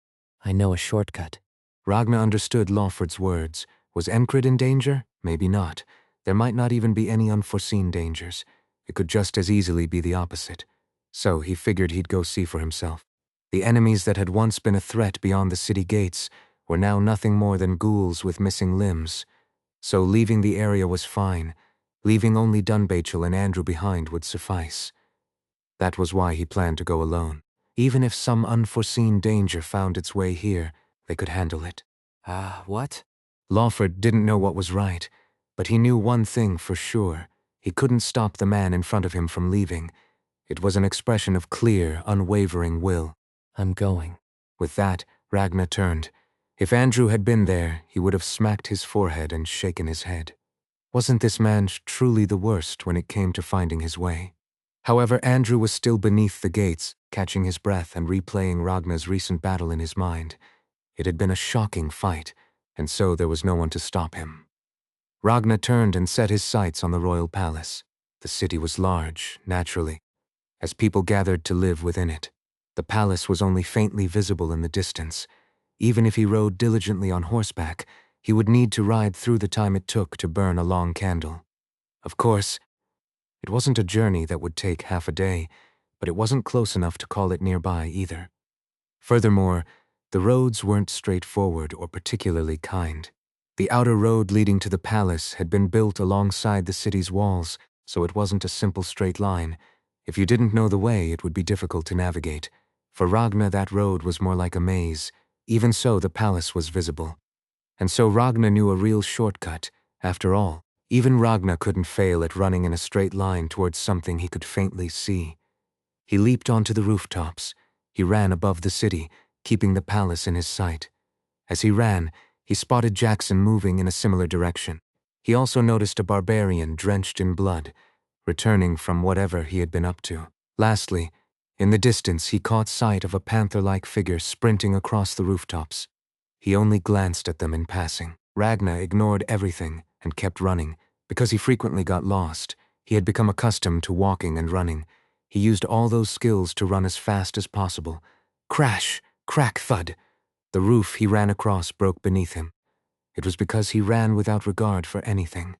I know a shortcut. Ragnar understood Lawford's words. Was Enkrid in danger? Maybe not. There might not even be any unforeseen dangers. It could just as easily be the opposite. So he figured he'd go see for himself. The enemies that had once been a threat beyond the city gates were now nothing more than ghouls with missing limbs. So leaving the area was fine. Leaving only Dunbachel and Andrew behind would suffice. That was why he planned to go alone. Even if some unforeseen danger found its way here, they could handle it. What? Lawford didn't know what was right, but he knew one thing for sure. He couldn't stop the man in front of him from leaving. It was an expression of clear, unwavering will. I'm going. With that, Ragnar turned. If Andrew had been there, he would have smacked his forehead and shaken his head. Wasn't this man truly the worst when it came to finding his way? However, Andrew was still beneath the gates, catching his breath and replaying Ragnar's recent battle in his mind. It had been a shocking fight, and so there was no one to stop him. Ragnar turned and set his sights on the royal palace. The city was large, naturally, as people gathered to live within it. The palace was only faintly visible in the distance. Even if he rode diligently on horseback, he would need to ride through the time it took to burn a long candle. Of course, it wasn't a journey that would take half a day, but it wasn't close enough to call it nearby either. Furthermore, the roads weren't straightforward or particularly kind. The outer road leading to the palace had been built alongside the city's walls, so it wasn't a simple straight line. If you didn't know the way, it would be difficult to navigate. For Ragnar, that road was more like a maze. Even so, the palace was visible. And so Ragnar knew a real shortcut. After all, even Ragnar couldn't fail at running in a straight line towards something he could faintly see. He leaped onto the rooftops. He ran above the city, keeping the palace in his sight. As he ran, he spotted Jackson moving in a similar direction. He also noticed a barbarian drenched in blood, returning from whatever he had been up to. Lastly, in the distance, he caught sight of a panther-like figure sprinting across the rooftops. He only glanced at them in passing. Ragnar ignored everything and kept running. Because he frequently got lost, he had become accustomed to walking and running. He used all those skills to run as fast as possible. Crash! Crack! Thud! The roof he ran across broke beneath him. It was because he ran without regard for anything.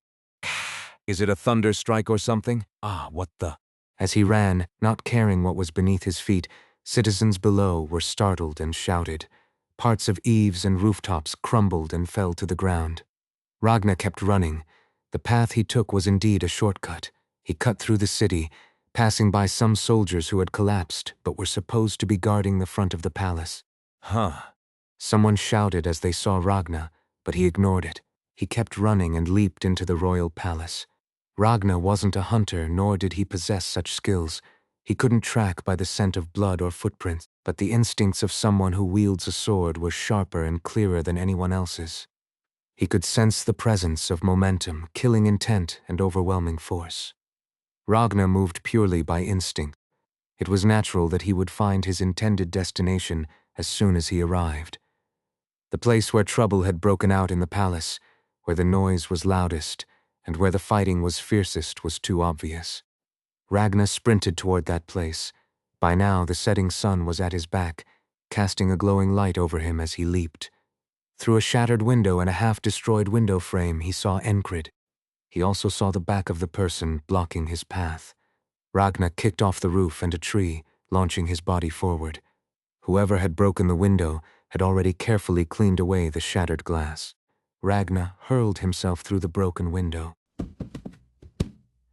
Is it a thunder strike or something? What the? As he ran, not caring what was beneath his feet, citizens below were startled and shouted. Parts of eaves and rooftops crumbled and fell to the ground. Ragnar kept running. The path he took was indeed a shortcut. He cut through the city, passing by some soldiers who had collapsed but were supposed to be guarding the front of the palace. Someone shouted as they saw Ragnar, but he ignored it. He kept running and leaped into the royal palace. Ragnar wasn't a hunter, nor did he possess such skills. He couldn't track by the scent of blood or footprints, but the instincts of someone who wields a sword were sharper and clearer than anyone else's. He could sense the presence of momentum, killing intent, and overwhelming force. Ragnar moved purely by instinct. It was natural that he would find his intended destination as soon as he arrived. The place where trouble had broken out in the palace, where the noise was loudest, and where the fighting was fiercest was too obvious. Ragnar sprinted toward that place. By now, the setting sun was at his back, casting a glowing light over him as he leaped. Through a shattered window and a half-destroyed window frame, he saw Enkrid. He also saw the back of the person blocking his path. Ragnar kicked off the roof and a tree, launching his body forward. Whoever had broken the window had already carefully cleaned away the shattered glass. Ragnar hurled himself through the broken window.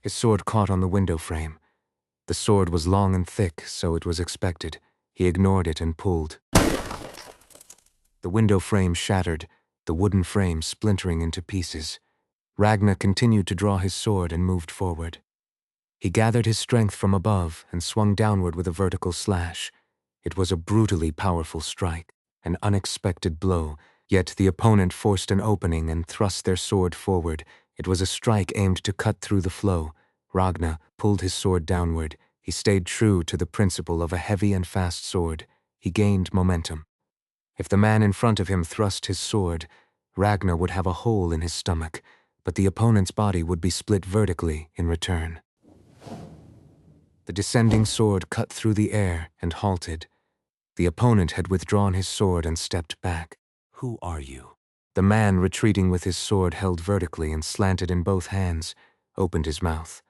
His sword caught on the window frame. The sword was long and thick, so it was expected. He ignored it and pulled. The window frame shattered, the wooden frame splintering into pieces. Ragnar continued to draw his sword and moved forward. He gathered his strength from above and swung downward with a vertical slash. It was a brutally powerful strike, an unexpected blow, yet the opponent forced an opening and thrust their sword forward. It was a strike aimed to cut through the flow. Ragnar pulled his sword downward. He stayed true to the principle of a heavy and fast sword. He gained momentum. If the man in front of him thrust his sword, Ragnar would have a hole in his stomach, but the opponent's body would be split vertically in return. The descending sword cut through the air and halted. The opponent had withdrawn his sword and stepped back. Who are you? The man, retreating with his sword held vertically and slanted in both hands, opened his mouth.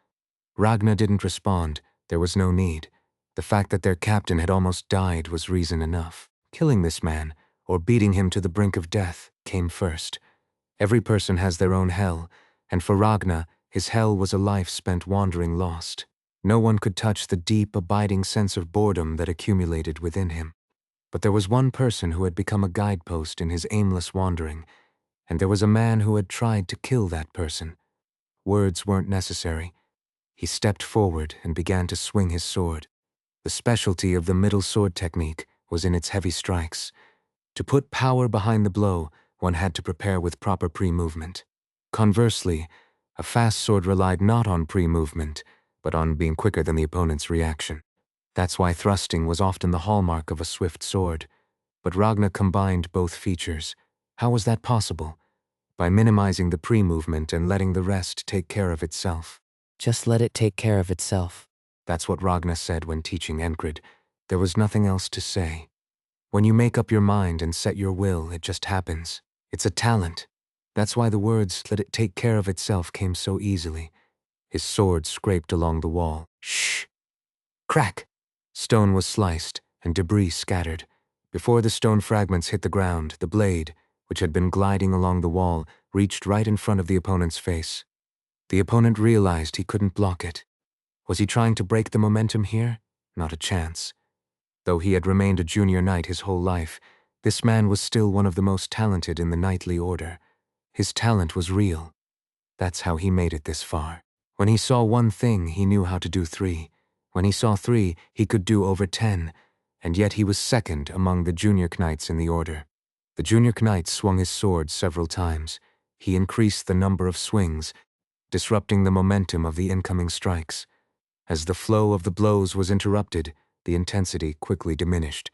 Ragnar didn't respond. There was no need. The fact that their captain had almost died was reason enough. Killing this man, or beating him to the brink of death, came first. Every person has their own hell, and for Ragnar, his hell was a life spent wandering lost. No one could touch the deep, abiding sense of boredom that accumulated within him. But there was one person who had become a guidepost in his aimless wandering, and there was a man who had tried to kill that person. Words weren't necessary. He stepped forward and began to swing his sword. The specialty of the middle sword technique was in its heavy strikes. To put power behind the blow, one had to prepare with proper pre-movement. Conversely, a fast sword relied not on pre-movement, but on being quicker than the opponent's reaction. That's why thrusting was often the hallmark of a swift sword. But Ragnar combined both features. How was that possible? By minimizing the pre-movement and letting the rest take care of itself. Just let it take care of itself. That's what Ragnar said when teaching Enkrid. There was nothing else to say. When you make up your mind and set your will, it just happens. It's a talent. That's why the words, "let it take care of itself," came so easily. His sword scraped along the wall. Shh! Crack! Stone was sliced, and debris scattered. Before the stone fragments hit the ground, the blade, which had been gliding along the wall, reached right in front of the opponent's face. The opponent realized he couldn't block it. Was he trying to break the momentum here? Not a chance. Though he had remained a junior knight his whole life, this man was still one of the most talented in the knightly order. His talent was real. That's how he made it this far. When he saw one thing, he knew how to do 3. When he saw 3, he could do over 10, and yet he was second among the junior knights in the order. The junior knight swung his sword several times. He increased the number of swings, disrupting the momentum of the incoming strikes. As the flow of the blows was interrupted, the intensity quickly diminished.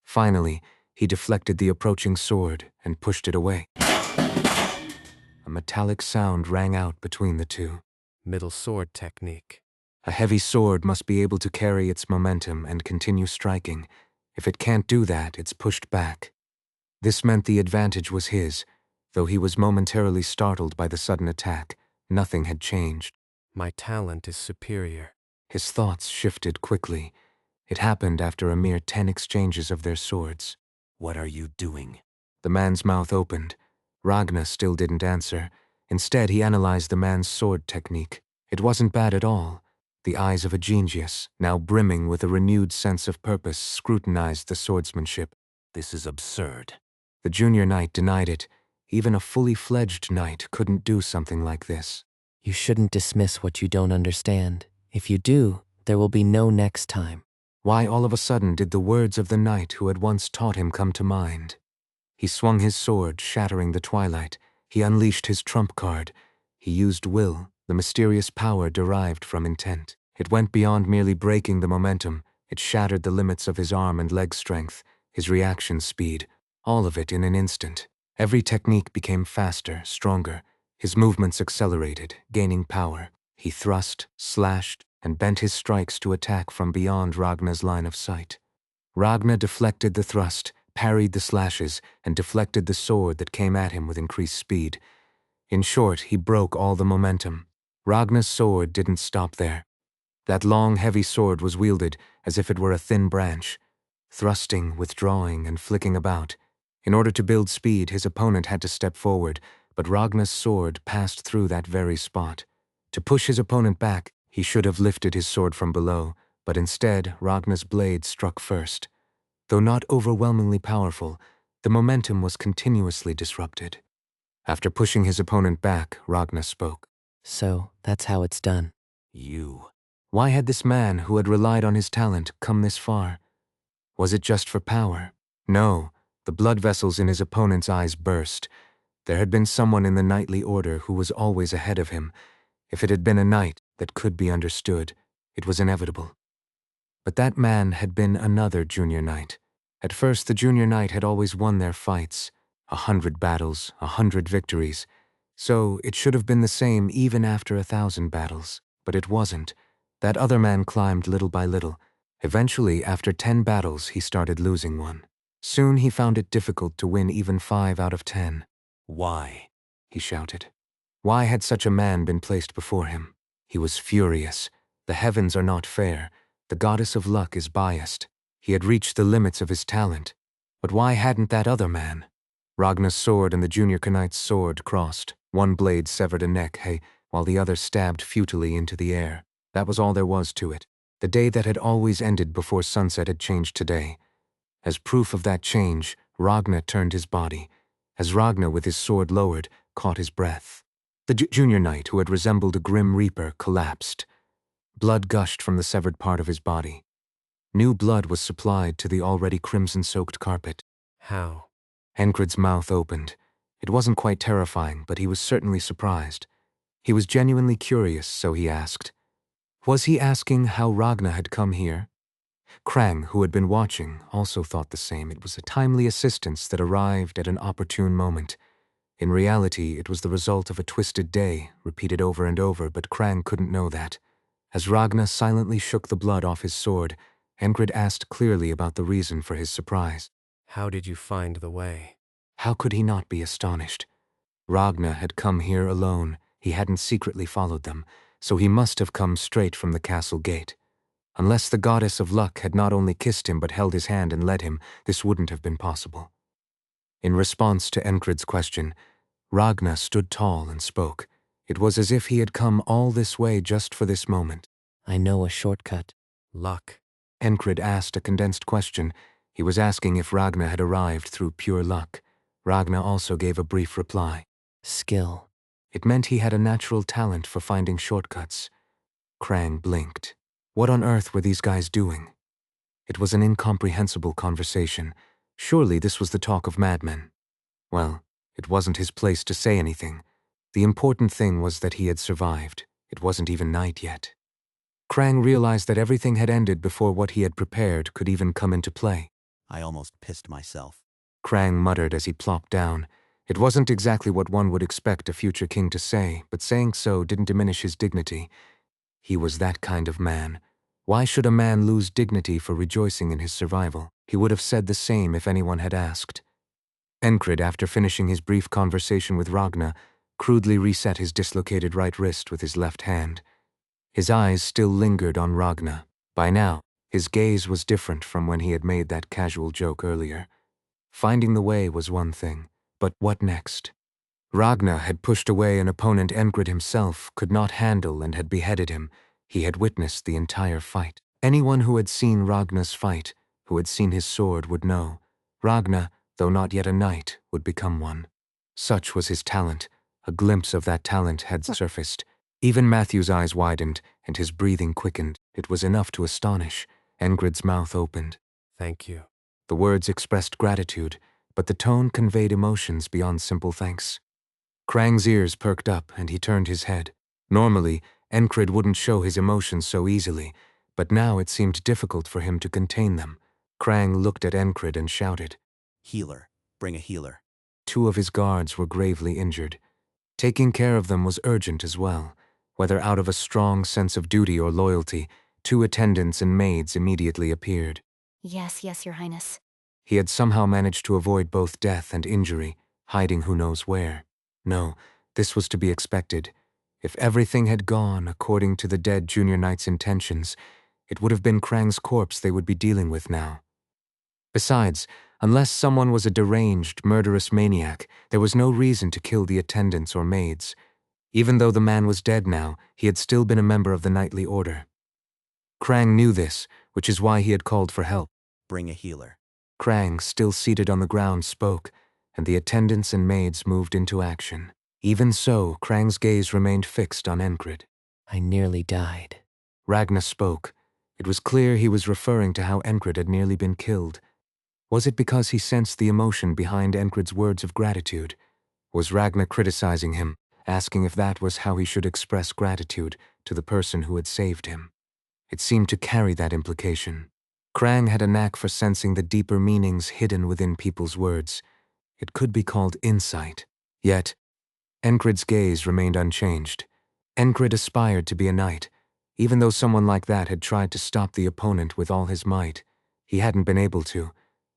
Finally, he deflected the approaching sword and pushed it away. A metallic sound rang out between the two. Middle sword technique. A heavy sword must be able to carry its momentum and continue striking. If it can't do that, it's pushed back. This meant the advantage was his. Though he was momentarily startled by the sudden attack, nothing had changed. My talent is superior. His thoughts shifted quickly. It happened after a mere 10 exchanges of their swords. What are you doing? The man's mouth opened. Ragnar still didn't answer. Instead, he analyzed the man's sword technique. It wasn't bad at all. The eyes of a genius, now brimming with a renewed sense of purpose, scrutinized the swordsmanship. This is absurd. The junior knight denied it. Even a fully fledged knight couldn't do something like this. You shouldn't dismiss what you don't understand. If you do, there will be no next time. Why all of a sudden did the words of the knight who had once taught him come to mind? He swung his sword, shattering the twilight. He unleashed his trump card. He used will, the mysterious power derived from intent. It went beyond merely breaking the momentum. It shattered the limits of his arm and leg strength, his reaction speed, all of it in an instant. Every technique became faster, stronger. His movements accelerated, gaining power. He thrust, slashed, and bent his strikes to attack from beyond Ragnar's line of sight. Ragnar deflected the thrust, parried the slashes, and deflected the sword that came at him with increased speed. In short, he broke all the momentum. Ragnar's sword didn't stop there. That long, heavy sword was wielded as if it were a thin branch, thrusting, withdrawing, and flicking about. In order to build speed, his opponent had to step forward, but Ragnar's sword passed through that very spot. To push his opponent back, he should have lifted his sword from below, but instead, Ragnar's blade struck first. Though not overwhelmingly powerful, the momentum was continuously disrupted. After pushing his opponent back, Ragnar spoke. So, that's how it's done. You. Why had this man, who had relied on his talent, come this far? Was it just for power? No. The blood vessels in his opponent's eyes burst. There had been someone in the knightly order who was always ahead of him. If it had been a knight, that could be understood. It was inevitable. But that man had been another junior knight. At first, the junior knight had always won their fights. 100 battles, 100 victories. So it should have been the same even after 1,000 battles. But it wasn't. That other man climbed little by little. Eventually, after 10 battles, he started losing one. Soon he found it difficult to win even 5 out of 10. Why? He shouted. Why had such a man been placed before him? He was furious. The heavens are not fair. The goddess of luck is biased. He had reached the limits of his talent. But why hadn't that other man? Ragnar's sword and the junior knight's sword crossed. One blade severed a neck, while the other stabbed futilely into the air. That was all there was to it. The day that had always ended before sunset had changed today. As proof of that change, Ragnar turned his body. As Ragnar, with his sword lowered, caught his breath. The junior knight, who had resembled a grim reaper, collapsed. Blood gushed from the severed part of his body. New blood was supplied to the already crimson-soaked carpet. How? Enkrid's mouth opened. It wasn't quite terrifying, but he was certainly surprised. He was genuinely curious, so he asked. Was he asking how Ragnar had come here? Krang, who had been watching, also thought the same. It was a timely assistance that arrived at an opportune moment. In reality, it was the result of a twisted day, repeated over and over, but Krang couldn't know that. As Ragnar silently shook the blood off his sword, Enkrid asked clearly about the reason for his surprise. How did you find the way? How could he not be astonished? Ragnar had come here alone. He hadn't secretly followed them, so he must have come straight from the castle gate. Unless the goddess of luck had not only kissed him but held his hand and led him, this wouldn't have been possible. In response to Enkrid's question, Ragnar stood tall and spoke. It was as if he had come all this way just for this moment. I know a shortcut. Luck. Enkrid asked a condensed question. He was asking if Ragnar had arrived through pure luck. Ragnar also gave a brief reply. Skill. It meant he had a natural talent for finding shortcuts. Krang blinked. What on earth were these guys doing? It was an incomprehensible conversation. Surely this was the talk of madmen. Well, it wasn't his place to say anything. The important thing was that he had survived. It wasn't even night yet. Krang realized that everything had ended before what he had prepared could even come into play. I almost pissed myself. Krang muttered as he plopped down. It wasn't exactly what one would expect a future king to say, but saying so didn't diminish his dignity. He was that kind of man. Why should a man lose dignity for rejoicing in his survival? He would have said the same if anyone had asked. Enkrid, after finishing his brief conversation with Ragnar, crudely reset his dislocated right wrist with his left hand. His eyes still lingered on Ragnar. By now, his gaze was different from when he had made that casual joke earlier. Finding the way was one thing, but what next? Ragnar had pushed away an opponent Enkrid himself could not handle and had beheaded him. He had witnessed the entire fight. Anyone who had seen Ragnar's fight, who had seen his sword, would know. Ragnar, though not yet a knight, would become one. Such was his talent. A glimpse of that talent had surfaced. Even Matthew's eyes widened, and his breathing quickened. It was enough to astonish. Enkrid's mouth opened. Thank you. The words expressed gratitude, but the tone conveyed emotions beyond simple thanks. Krang's ears perked up, and he turned his head. Normally, Enkrid wouldn't show his emotions so easily, but now it seemed difficult for him to contain them. Krang looked at Enkrid and shouted, Healer. Bring a healer. 2 of his guards were gravely injured. Taking care of them was urgent as well. Whether out of a strong sense of duty or loyalty, 2 attendants and maids immediately appeared. Yes, Your Highness. He had somehow managed to avoid both death and injury, hiding who knows where. No, this was to be expected. If everything had gone according to the dead junior knight's intentions, it would have been Krang's corpse they would be dealing with now. Besides, unless someone was a deranged, murderous maniac, there was no reason to kill the attendants or maids. Even though the man was dead now, he had still been a member of the knightly order. Krang knew this, which is why he had called for help. Bring a healer. Krang, still seated on the ground, spoke, and the attendants and maids moved into action. Even so, Krang's gaze remained fixed on Enkrid. I nearly died. Ragnar spoke. It was clear he was referring to how Enkrid had nearly been killed. Was it because he sensed the emotion behind Enkrid's words of gratitude? Was Ragnar criticizing him, asking if that was how he should express gratitude to the person who had saved him? It seemed to carry that implication. Krang had a knack for sensing the deeper meanings hidden within people's words. It could be called insight. Yet, Enkrid's gaze remained unchanged. Enkrid aspired to be a knight. Even though someone like that had tried to stop the opponent with all his might, he hadn't been able to.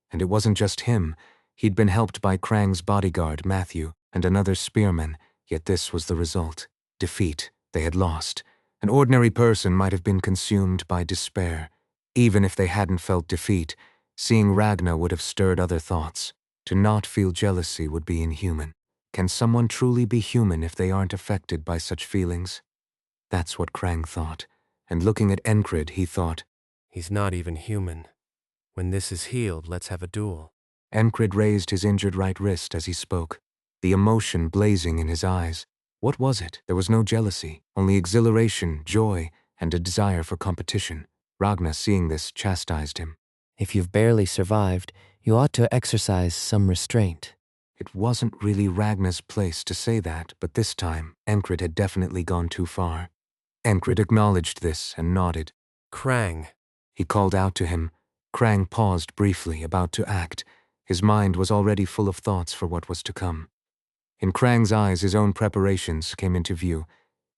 And it wasn't just him. He'd been helped by Krang's bodyguard, Matthew, and another spearman, yet this was the result. Defeat. They had lost. An ordinary person might have been consumed by despair. Even if they hadn't felt defeat, seeing Ragnar would have stirred other thoughts. To not feel jealousy would be inhuman. Can someone truly be human if they aren't affected by such feelings? That's what Krang thought. And looking at Enkrid, he thought, He's not even human. When this is healed, let's have a duel. Enkrid raised his injured right wrist as he spoke, the emotion blazing in his eyes. What was it? There was no jealousy, only exhilaration, joy, and a desire for competition. Ragnar, seeing this, chastised him. If you've barely survived, you ought to exercise some restraint. It wasn't really Ragnar's place to say that, but this time, Enkrid had definitely gone too far. Enkrid acknowledged this and nodded. Krang. He called out to him. Krang paused briefly, about to act. His mind was already full of thoughts for what was to come. In Krang's eyes, his own preparations came into view.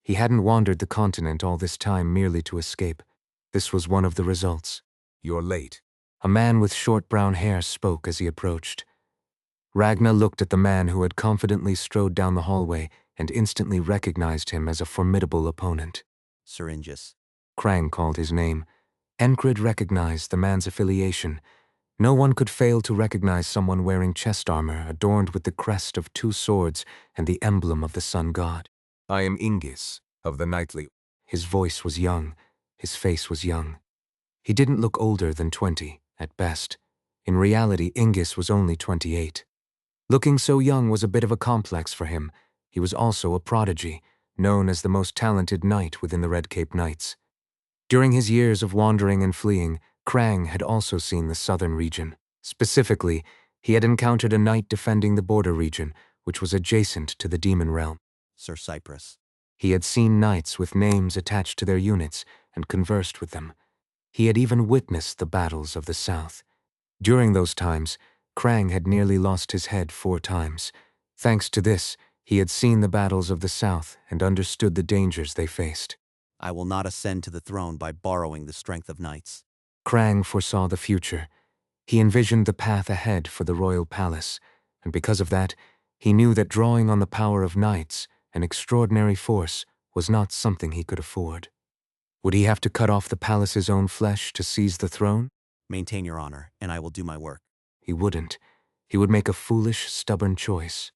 He hadn't wandered the continent all this time merely to escape. This was one of the results. You're late. A man with short brown hair spoke as he approached. Ragnar looked at the man who had confidently strode down the hallway and instantly recognized him as a formidable opponent. Syringes. Krang called his name. Enkrid recognized the man's affiliation. No one could fail to recognize someone wearing chest armor adorned with the crest of 2 swords and the emblem of the sun god. I am Ingis, of the knightly. His voice was young. His face was young. He didn't look older than 20, at best. In reality, Ingis was only 28. Looking so young was a bit of a complex for him. He was also a prodigy, known as the most talented knight within the Red Cape Knights. During his years of wandering and fleeing, Krang had also seen the southern region. Specifically, he had encountered a knight defending the border region, which was adjacent to the demon realm. Sir Cypress. He had seen knights with names attached to their units and conversed with them. He had even witnessed the battles of the south. During those times, Krang had nearly lost his head 4 times. Thanks to this, he had seen the battles of the south and understood the dangers they faced. I will not ascend to the throne by borrowing the strength of knights. Krang foresaw the future. He envisioned the path ahead for the royal palace, and because of that, he knew that drawing on the power of knights, an extraordinary force, was not something he could afford. Would he have to cut off the palace's own flesh to seize the throne? Maintain your honor, and I will do my work. He wouldn't. He would make a foolish, stubborn choice.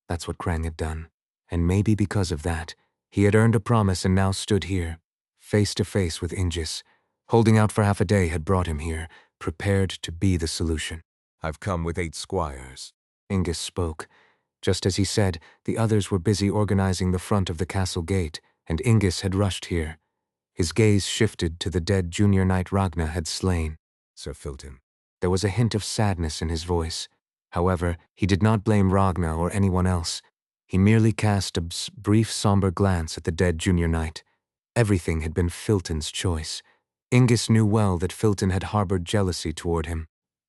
That's what Krang had done. And maybe because of that, he had earned a promise and now stood here, face to face with Ingis. Holding out for half a day had brought him here, prepared to be the solution. I've come with 8 squires. Ingis spoke. Just as he said, the others were busy organizing the front of the castle gate, and Ingis had rushed here. His gaze shifted to the dead junior knight Ragnar had slain. Sir Philton. There was a hint of sadness in his voice. However, he did not blame Ragnar or anyone else. He merely cast a brief somber glance at the dead junior knight. Everything had been Philton's choice. Ingis knew well that Philton had harbored jealousy toward him.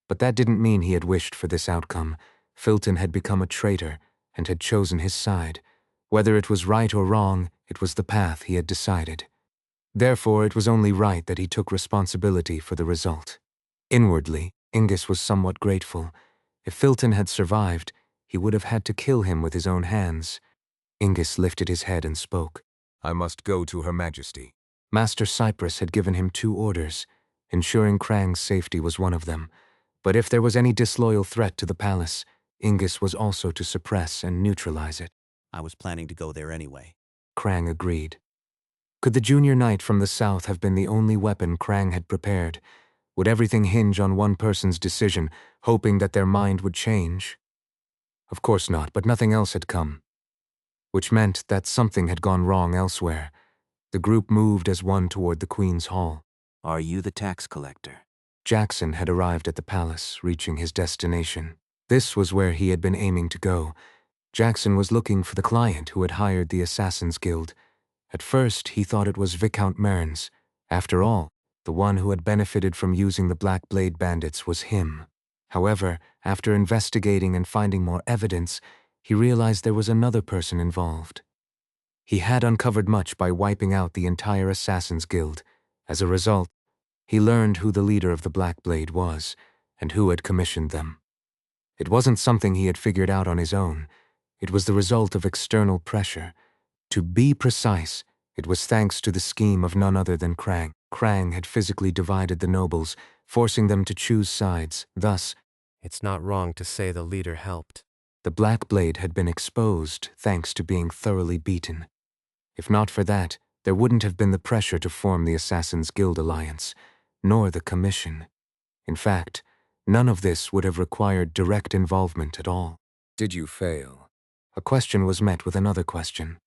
But that didn't mean he had wished for this outcome. Philton had become a traitor and had chosen his side. Whether it was right or wrong, it was the path he had decided. Therefore, it was only right that he took responsibility for the result. Inwardly, Ingis was somewhat grateful. If Philton had survived, he would have had to kill him with his own hands. Ingis lifted his head and spoke. I must go to Her Majesty. Master Cypress had given him 2 orders. Ensuring Krang's safety was one of them. But if there was any disloyal threat to the palace, Ingis was also to suppress and neutralize it. I was planning to go there anyway. Krang agreed. Could the junior knight from the south have been the only weapon Krang had prepared? Would everything hinge on one person's decision, hoping that their mind would change? Of course not, but nothing else had come, which meant that something had gone wrong elsewhere. The group moved as one toward the Queen's Hall. Are you the tax collector? Jackson had arrived at the palace, reaching his destination. This was where he had been aiming to go. Jackson was looking for the client who had hired the Assassin's Guild. At first, he thought it was Viscount Mearns. After all, the one who had benefited from using the Black Blade bandits was him. However, after investigating and finding more evidence, he realized there was another person involved. He had uncovered much by wiping out the entire Assassin's Guild. As a result, he learned who the leader of the Black Blade was, and who had commissioned them. It wasn't something he had figured out on his own. It was the result of external pressure. To be precise, it was thanks to the scheme of none other than Krang. Krang had physically divided the nobles, forcing them to choose sides. Thus, It's not wrong to say the leader helped. the Black Blade had been exposed thanks to being thoroughly beaten. If not for that, there wouldn't have been the pressure to form the Assassin's Guild Alliance, nor the commission. In fact, none of this would have required direct involvement at all. Did you fail? A question was met with another question.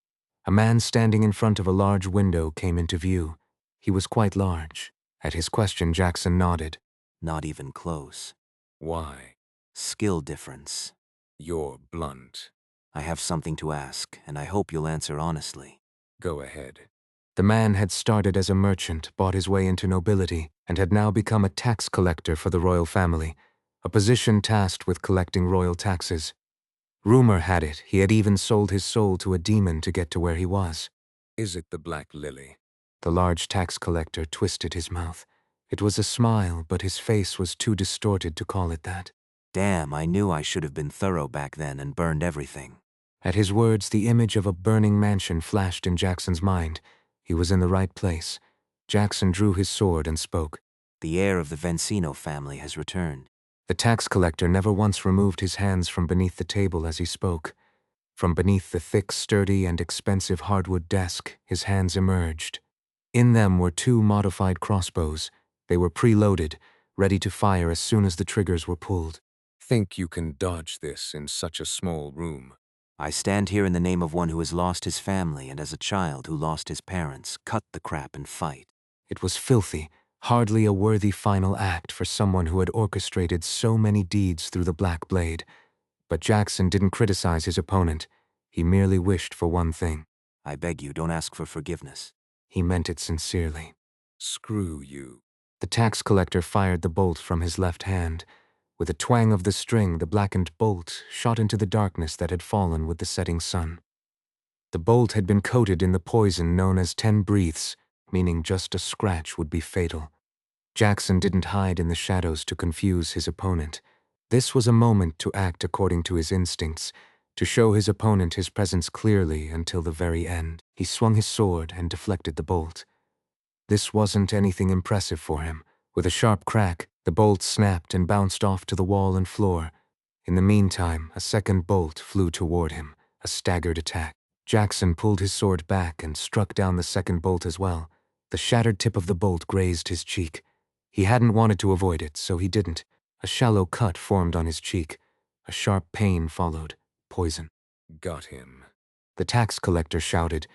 A man standing in front of a large window came into view. He was quite large. At his question, Jackson nodded. Not even close. Why? Skill difference. You're blunt. I have something to ask, and I hope you'll answer honestly. Go ahead. The man had started as a merchant, bought his way into nobility, and had now become a tax collector for the royal family, a position tasked with collecting royal taxes. Rumor had it he had even sold his soul to a demon to get to where he was. Is it the Black Lily? The large tax collector twisted his mouth. It was a smile, but his face was too distorted to call it that. Damn, I knew I should have been thorough back then and burned everything. At his words, the image of a burning mansion flashed in Jackson's mind. He was in the right place. Jackson drew his sword and spoke. The heir of the Vencino family has returned. The tax collector never once removed his hands from beneath the table as he spoke. From beneath the thick, sturdy, and expensive hardwood desk, his hands emerged. In them were 2 modified crossbows. They were preloaded, ready to fire as soon as the triggers were pulled. Think you can dodge this in such a small room? I stand here in the name of one who has lost his family and as a child who lost his parents. Cut the crap and fight. It was filthy, hardly a worthy final act for someone who had orchestrated so many deeds through the Black Blade. But Jackson didn't criticize his opponent. He merely wished for one thing. I beg you, don't ask for forgiveness. He meant it sincerely. Screw you. The tax collector fired the bolt from his left hand. With a twang of the string, the blackened bolt shot into the darkness that had fallen with the setting sun. The bolt had been coated in the poison known as 10 breaths, meaning just a scratch would be fatal. Jackson didn't hide in the shadows to confuse his opponent. This was a moment to act according to his instincts, to show his opponent his presence clearly until the very end. He swung his sword and deflected the bolt. This wasn't anything impressive for him. With a sharp crack, the bolt snapped and bounced off to the wall and floor. In the meantime, a second bolt flew toward him, a staggered attack. Jackson pulled his sword back and struck down the second bolt as well. The shattered tip of the bolt grazed his cheek. He hadn't wanted to avoid it, so he didn't. A shallow cut formed on his cheek. A sharp pain followed. Poison. Got him. The tax collector shouted.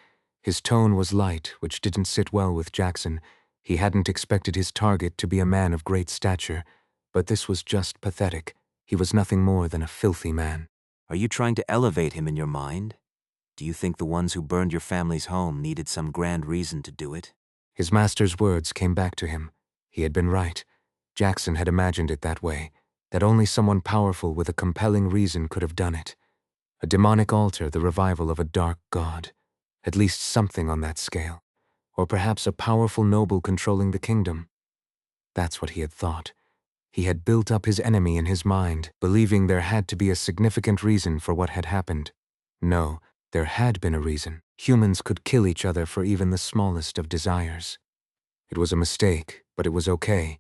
His tone was light, which didn't sit well with Jackson. He hadn't expected his target to be a man of great stature, but this was just pathetic. He was nothing more than a filthy man. Are you trying to elevate him in your mind? Do you think the ones who burned your family's home needed some grand reason to do it? His master's words came back to him. He had been right. Jackson had imagined it that way, that only someone powerful with a compelling reason could have done it. A demonic altar, the revival of a dark god. At least something on that scale. Or perhaps a powerful noble controlling the kingdom. That's what he had thought. He had built up his enemy in his mind, believing there had to be a significant reason for what had happened. No, there had been a reason. Humans could kill each other for even the smallest of desires. It was a mistake, but it was okay.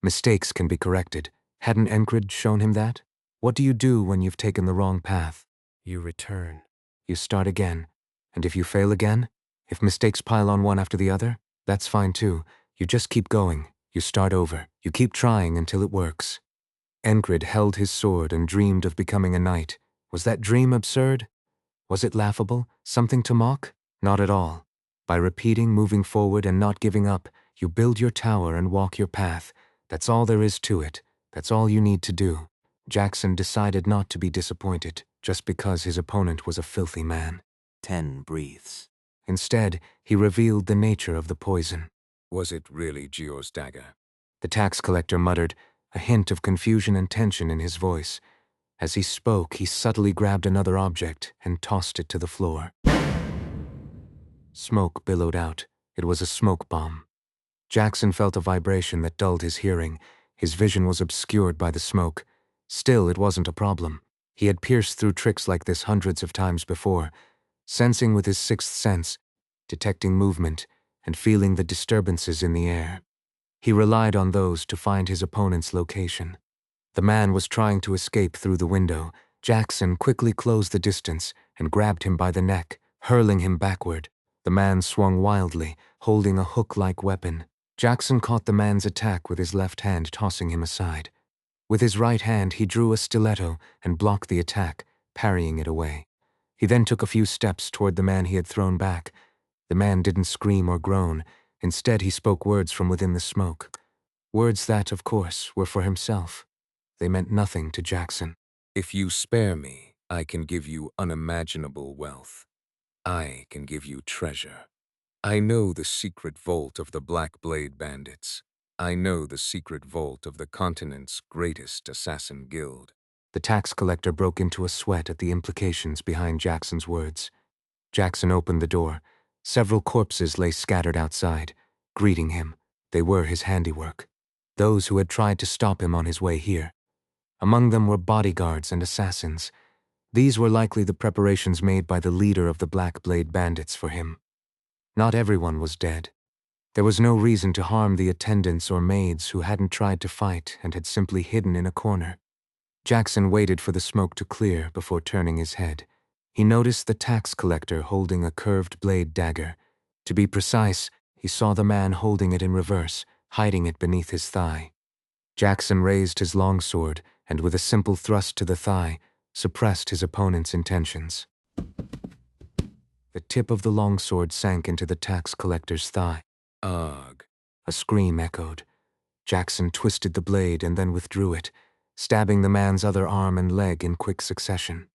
Mistakes can be corrected. Hadn't Enkrid shown him that? What do you do when you've taken the wrong path? You return. You start again. And if you fail again, if mistakes pile on one after the other, that's fine too. You just keep going. You start over. You keep trying until it works. Enkrid held his sword and dreamed of becoming a knight. Was that dream absurd? Was it laughable? Something to mock? Not at all. By repeating, moving forward, and not giving up, you build your tower and walk your path. That's all there is to it. That's all you need to do. Jackson decided not to be disappointed, just because his opponent was a filthy man. 10 breathes. Instead, he revealed the nature of the poison. Was it really Gio's dagger? The tax collector muttered, a hint of confusion and tension in his voice. As he spoke, he subtly grabbed another object and tossed it to the floor. Smoke billowed out. It was a smoke bomb. Jackson felt a vibration that dulled his hearing. His vision was obscured by the smoke. Still, it wasn't a problem. He had pierced through tricks like this hundreds of times before, sensing with his sixth sense, detecting movement, and feeling the disturbances in the air. He relied on those to find his opponent's location. The man was trying to escape through the window. Jackson quickly closed the distance and grabbed him by the neck, hurling him backward. The man swung wildly, holding a hook-like weapon. Jackson caught the man's attack with his left hand, tossing him aside. With his right hand, he drew a stiletto and blocked the attack, parrying it away. He then took a few steps toward the man he had thrown back. The man didn't scream or groan. Instead, he spoke words from within the smoke. Words that, of course, were for himself. They meant nothing to Jackson. If you spare me, I can give you unimaginable wealth. I can give you treasure. I know the secret vault of the Black Blade Bandits. I know the secret vault of the continent's greatest assassin guild. The tax collector broke into a sweat at the implications behind Jackson's words. Jackson opened the door. Several corpses lay scattered outside, greeting him. They were his handiwork. Those who had tried to stop him on his way here. Among them were bodyguards and assassins. These were likely the preparations made by the leader of the Black Blade Bandits for him. Not everyone was dead. There was no reason to harm the attendants or maids who hadn't tried to fight and had simply hidden in a corner. Jackson waited for the smoke to clear before turning his head. He noticed the tax collector holding a curved blade dagger. To be precise, he saw the man holding it in reverse, hiding it beneath his thigh. Jackson raised his longsword and, with a simple thrust to the thigh, suppressed his opponent's intentions. The tip of the longsword sank into the tax collector's thigh. Ugh. A scream echoed. Jackson twisted the blade and then withdrew it, stabbing the man's other arm and leg in quick succession.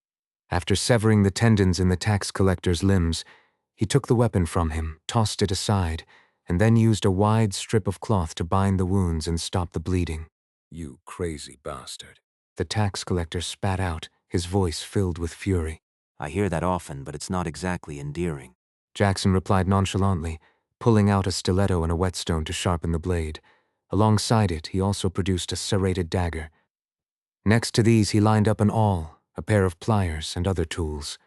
After severing the tendons in the tax collector's limbs, he took the weapon from him, tossed it aside, and then used a wide strip of cloth to bind the wounds and stop the bleeding. You crazy bastard. The tax collector spat out, his voice filled with fury. I hear that often, but it's not exactly endearing. Jackson replied nonchalantly, pulling out a stiletto and a whetstone to sharpen the blade. Alongside it, he also produced a serrated dagger. Next to these, he lined up an awl, a pair of pliers, and other tools.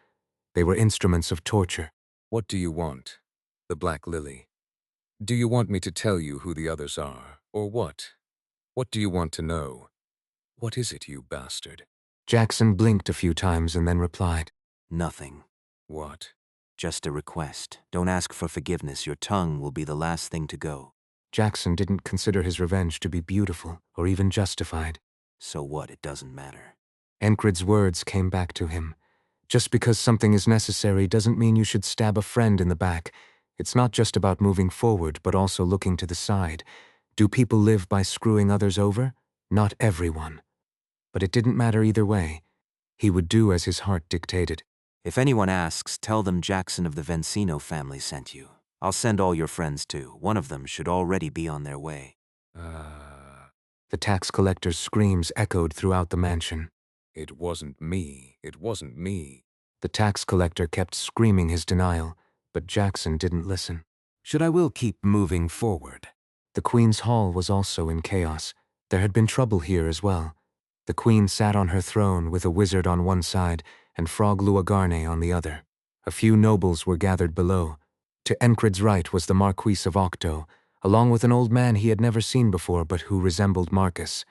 They were instruments of torture. What do you want? The Black Lily. Do you want me to tell you who the others are, or what? What do you want to know? What is it, you bastard? Jackson blinked a few times and then replied, Nothing. What? Just a request. Don't ask for forgiveness. Your tongue will be the last thing to go. Jackson didn't consider his revenge to be beautiful or even justified. So what? It doesn't matter. Enkrid's words came back to him. Just because something is necessary doesn't mean you should stab a friend in the back. It's not just about moving forward, but also looking to the side. Do people live by screwing others over? Not everyone. But it didn't matter either way. He would do as his heart dictated. If anyone asks, tell them Jackson of the Vencino family sent you. I'll send all your friends too. One of them should already be on their way. The tax collector's screams echoed throughout the mansion. It wasn't me. It wasn't me. The tax collector kept screaming his denial, but Jackson didn't listen. I will keep moving forward. The Queen's hall was also in chaos. There had been trouble here as well. The Queen sat on her throne with a wizard on one side and Frog Luagarne on the other. A few nobles were gathered below. To Enkrid's right was the Marquis of Octo, along with an old man he had never seen before but who resembled Marcus.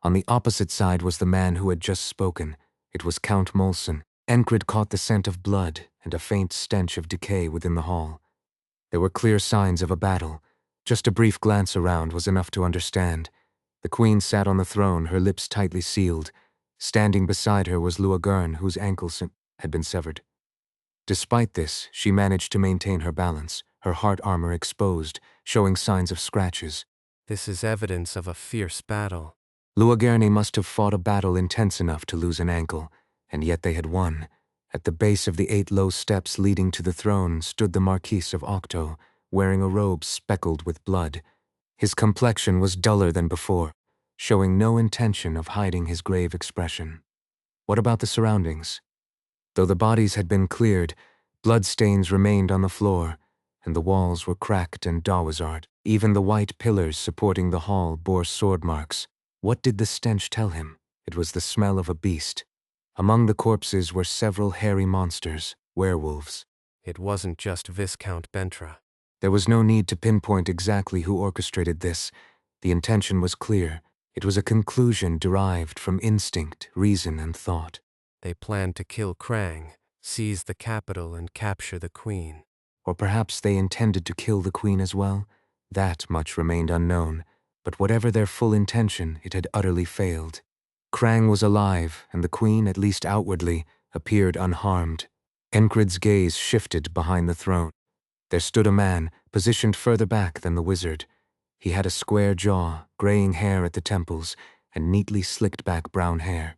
On the opposite side was the man who had just spoken. It was Count Molson. Enkrid caught the scent of blood and a faint stench of decay within the hall. There were clear signs of a battle. Just a brief glance around was enough to understand. The queen sat on the throne, her lips tightly sealed. Standing beside her was Luagern, whose ankles had been severed. Despite this, she managed to maintain her balance, her heart armor exposed, showing signs of scratches. This is evidence of a fierce battle. Luagern must have fought a battle intense enough to lose an ankle, and yet they had won. At the base of the 8 low steps leading to the throne stood the Marquis of Octo, wearing a robe speckled with blood. His complexion was duller than before, showing no intention of hiding his grave expression. What about the surroundings? Though the bodies had been cleared, bloodstains remained on the floor, and the walls were cracked and dawazard. Even the white pillars supporting the hall bore sword marks. What did the stench tell him? It was the smell of a beast. Among the corpses were several hairy monsters, werewolves. It wasn't just Viscount Bentra. There was no need to pinpoint exactly who orchestrated this. The intention was clear. It was a conclusion derived from instinct, reason, and thought. They planned to kill Krang, seize the capital, and capture the queen. Or perhaps they intended to kill the queen as well? That much remained unknown, but whatever their full intention, it had utterly failed. Krang was alive, and the queen, at least outwardly, appeared unharmed. Enkrid's gaze shifted behind the throne. There stood a man, positioned further back than the wizard. He had a square jaw, graying hair at the temples, and neatly slicked back brown hair.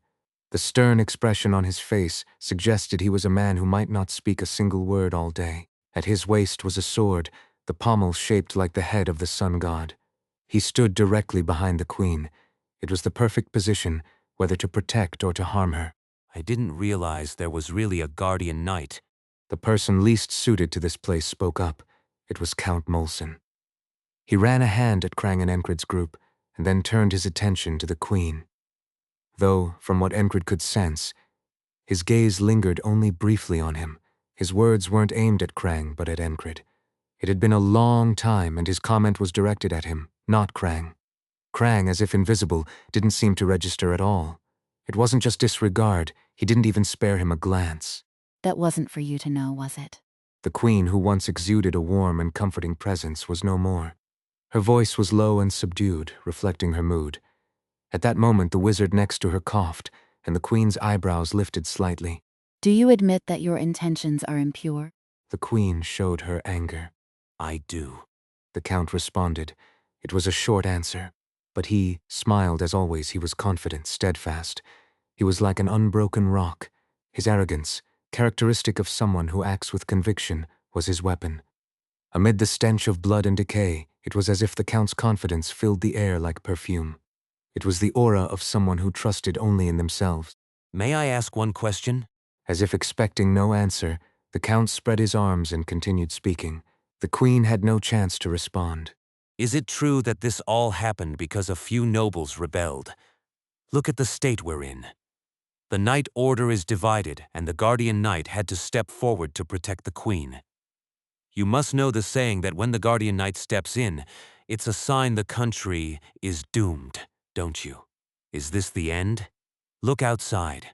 The stern expression on his face suggested he was a man who might not speak a single word all day. At his waist was a sword, the pommel shaped like the head of the sun god. He stood directly behind the queen. It was the perfect position, whether to protect or to harm her. I didn't realize there was really a guardian knight. The person least suited to this place spoke up. It was Count Molson. He ran a hand at Krang and Enkrid's group, and then turned his attention to the queen. Though, from what Enkrid could sense, his gaze lingered only briefly on him. His words weren't aimed at Krang, but at Enkrid. It had been a long time, and his comment was directed at him, not Krang. Krang, as if invisible, didn't seem to register at all. It wasn't just disregard, he didn't even spare him a glance. That wasn't for you to know, was it? The queen, who once exuded a warm and comforting presence, was no more. Her voice was low and subdued, reflecting her mood. At that moment, the wizard next to her coughed, and the queen's eyebrows lifted slightly. Do you admit that your intentions are impure? The queen showed her anger. I do. The count responded. It was a short answer, but he smiled as always. He was confident, steadfast. He was like an unbroken rock. His arrogance, characteristic of someone who acts with conviction, was his weapon. Amid the stench of blood and decay, it was as if the count's confidence filled the air like perfume. It was the aura of someone who trusted only in themselves. May I ask one question? As if expecting no answer, the count spread his arms and continued speaking. The queen had no chance to respond. Is it true that this all happened because a few nobles rebelled? Look at the state we're in. The Knight Order is divided, and the Guardian Knight had to step forward to protect the Queen. You must know the saying that when the Guardian Knight steps in, it's a sign the country is doomed, don't you? Is this the end? Look outside.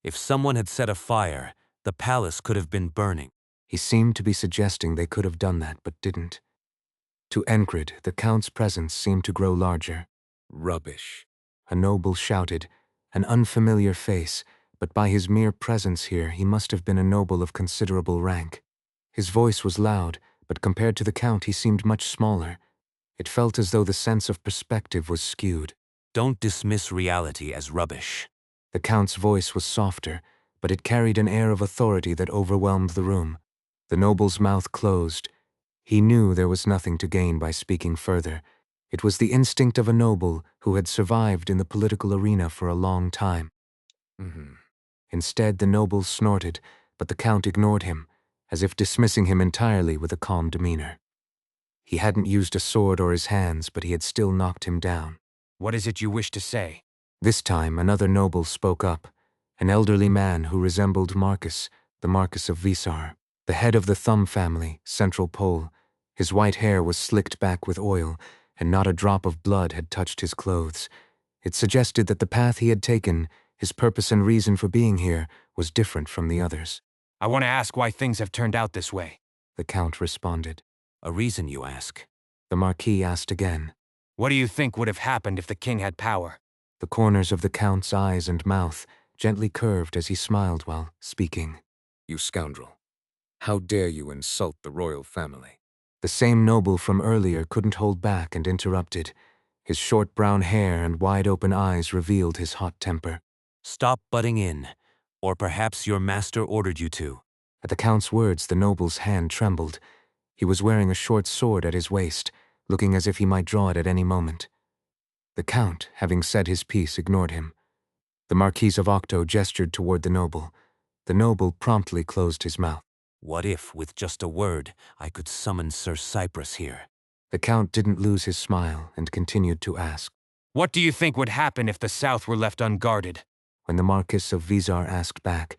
If someone had set a fire, the palace could have been burning. He seemed to be suggesting they could have done that, but didn't. To Enkrid, the count's presence seemed to grow larger. Rubbish. A noble shouted, an unfamiliar face, but by his mere presence here he must have been a noble of considerable rank. His voice was loud, but compared to the count he seemed much smaller. It felt as though the sense of perspective was skewed. Don't dismiss reality as rubbish. The count's voice was softer, but it carried an air of authority that overwhelmed the room. The noble's mouth closed. He knew there was nothing to gain by speaking further. It was the instinct of a noble who had survived in the political arena for a long time. Instead, the noble snorted, but the count ignored him, as if dismissing him entirely with a calm demeanor. He hadn't used a sword or his hands, but he had still knocked him down. What is it you wish to say? This time, another noble spoke up, an elderly man who resembled Marcus, the Marquis of Visar, the head of the Thumb family, Central Pole. His white hair was slicked back with oil, and not a drop of blood had touched his clothes. It suggested that the path he had taken, his purpose and reason for being here, was different from the others. I want to ask why things have turned out this way. The Count responded. A reason, you ask? The Marquis asked again. What do you think would have happened if the king had power? The corners of the Count's eyes and mouth gently curved as he smiled while speaking. You scoundrel. How dare you insult the royal family? The same noble from earlier couldn't hold back and interrupted. His short brown hair and wide-open eyes revealed his hot temper. Stop butting in, or perhaps your master ordered you to. At the Count's words, the noble's hand trembled. He was wearing a short sword at his waist, looking as if he might draw it at any moment. The Count, having said his piece, ignored him. The Marquis of Octo gestured toward the noble. The noble promptly closed his mouth. What if, with just a word, I could summon Sir Cyprus here? The Count didn't lose his smile and continued to ask. What do you think would happen if the south were left unguarded? When the Marquis of Vizar asked back,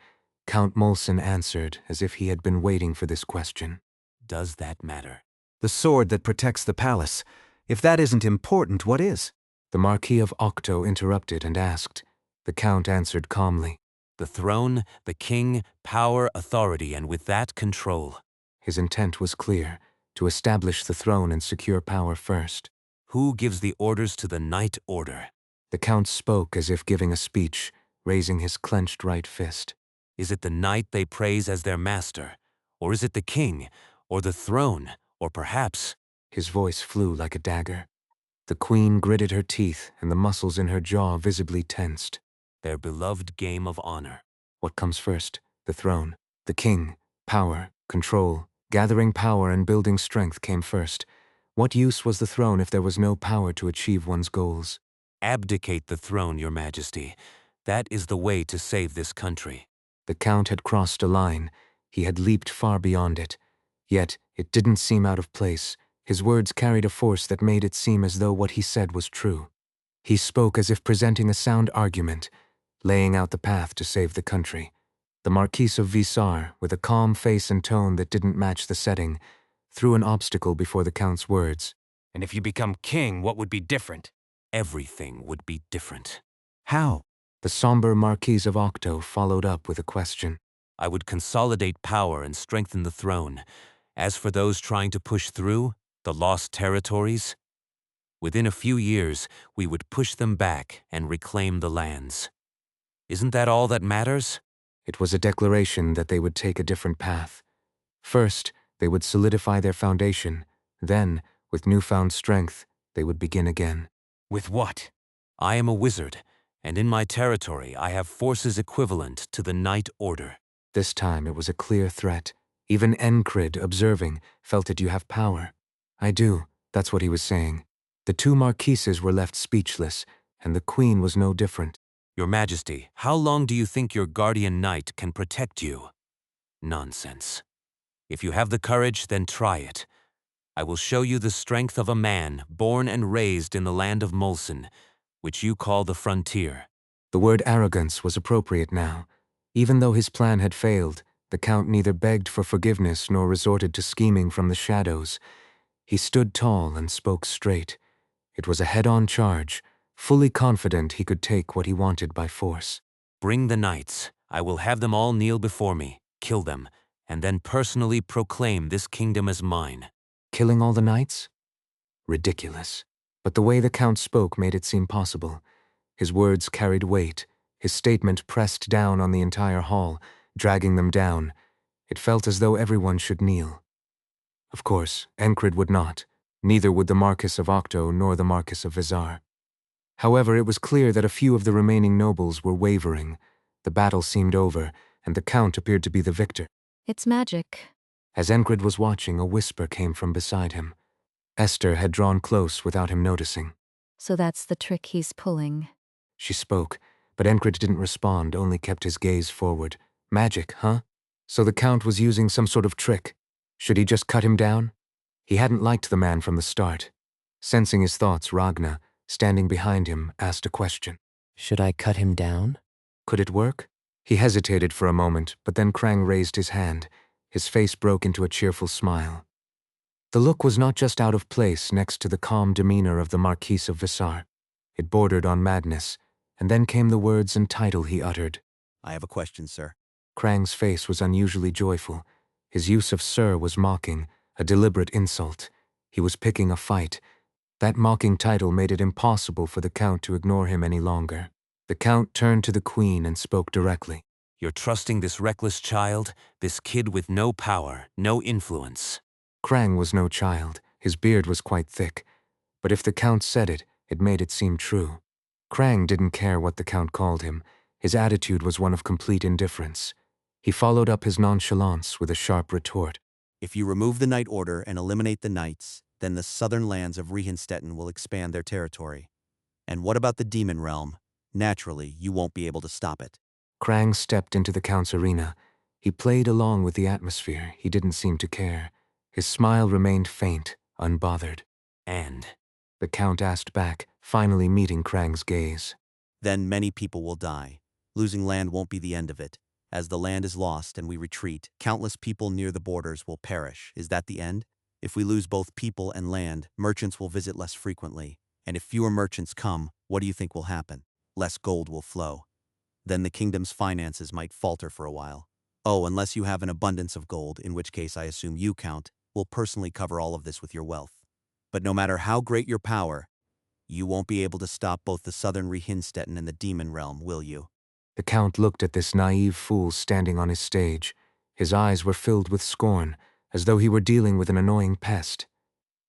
Count Molson answered as if he had been waiting for this question. Does that matter? The sword that protects the palace. If that isn't important, what is? The Marquis of Octo interrupted and asked. The Count answered calmly. The throne, the king, power, authority, and with that, control. His intent was clear, to establish the throne and secure power first. Who gives the orders to the Knight Order? The Count spoke as if giving a speech, raising his clenched right fist. Is it the knight they praise as their master? Or is it the king? Or the throne? Or perhaps… His voice flew like a dagger. The Queen gritted her teeth and the muscles in her jaw visibly tensed. Their beloved game of honor. What comes first? The throne. The king. Power. Control. Gathering power and building strength came first. What use was the throne if there was no power to achieve one's goals? Abdicate the throne, Your Majesty. That is the way to save this country. The Count had crossed a line. He had leaped far beyond it. Yet, it didn't seem out of place. His words carried a force that made it seem as though what he said was true. He spoke as if presenting a sound argument, laying out the path to save the country. The Marquis of Vizar, with a calm face and tone that didn't match the setting, threw an obstacle before the Count's words. And if you become king, what would be different? Everything would be different. How? The somber Marquis of Octo followed up with a question. I would consolidate power and strengthen the throne. As for those trying to push through, the lost territories, within a few years, we would push them back and reclaim the lands. Isn't that all that matters? It was a declaration that they would take a different path. First, they would solidify their foundation. Then, with newfound strength, they would begin again. With what? I am a wizard, and in my territory I have forces equivalent to the Knight Order. This time it was a clear threat. Even Enkrid, observing, felt it. You have power. I do, that's what he was saying. The two marquises were left speechless, and the Queen was no different. Your Majesty, how long do you think your guardian knight can protect you? Nonsense. If you have the courage, then try it. I will show you the strength of a man born and raised in the land of Molson, which you call the frontier. The word arrogance was appropriate now. Even though his plan had failed, the Count neither begged for forgiveness nor resorted to scheming from the shadows. He stood tall and spoke straight. It was a head-on charge, fully confident he could take what he wanted by force. Bring the knights. I will have them all kneel before me, kill them, and then personally proclaim this kingdom as mine. Killing all the knights? Ridiculous. But the way the Count spoke made it seem possible. His words carried weight. His statement pressed down on the entire hall, dragging them down. It felt as though everyone should kneel. Of course, Enkrid would not. Neither would the Marquis of Octo nor the Marquis of Vizar. However, it was clear that a few of the remaining nobles were wavering. The battle seemed over, and the Count appeared to be the victor. It's magic. As Enkrid was watching, a whisper came from beside him. Esther had drawn close without him noticing. So that's the trick he's pulling. She spoke, but Enkrid didn't respond, only kept his gaze forward. Magic, huh? So the Count was using some sort of trick. Should he just cut him down? He hadn't liked the man from the start. Sensing his thoughts, Ragna, standing behind him, asked a question. Should I cut him down? Could it work? He hesitated for a moment, but then Krang raised his hand. His face broke into a cheerful smile. The look was not just out of place next to the calm demeanor of the Marquis of Vizar. It bordered on madness, and then came the words and title he uttered. I have a question, sir. Krang's face was unusually joyful. His use of sir was mocking, a deliberate insult. He was picking a fight. That mocking title made it impossible for the Count to ignore him any longer. The Count turned to the Queen and spoke directly. You're trusting this reckless child, this kid with no power, no influence. Krang was no child. His beard was quite thick. But if the Count said it, it made it seem true. Krang didn't care what the Count called him. His attitude was one of complete indifference. He followed up his nonchalance with a sharp retort. If you remove the Knight Order and eliminate the Knights, then the southern lands of Rehenstetten will expand their territory. And what about the Demon Realm? Naturally, you won't be able to stop it. Krang stepped into the Count's arena. He played along with the atmosphere. He didn't seem to care. His smile remained faint, unbothered. And? The Count asked back, finally meeting Krang's gaze. Then many people will die. Losing land won't be the end of it. As the land is lost and we retreat, countless people near the borders will perish. Is that the end? If we lose both people and land, merchants will visit less frequently. And if fewer merchants come, what do you think will happen? Less gold will flow. Then the kingdom's finances might falter for a while. Oh, unless you have an abundance of gold, in which case I assume you, Count, will personally cover all of this with your wealth. But no matter how great your power, you won't be able to stop both the southern Rehenstetten and the Demon Realm, will you? The Count looked at this naive fool standing on his stage. His eyes were filled with scorn, as though he were dealing with an annoying pest.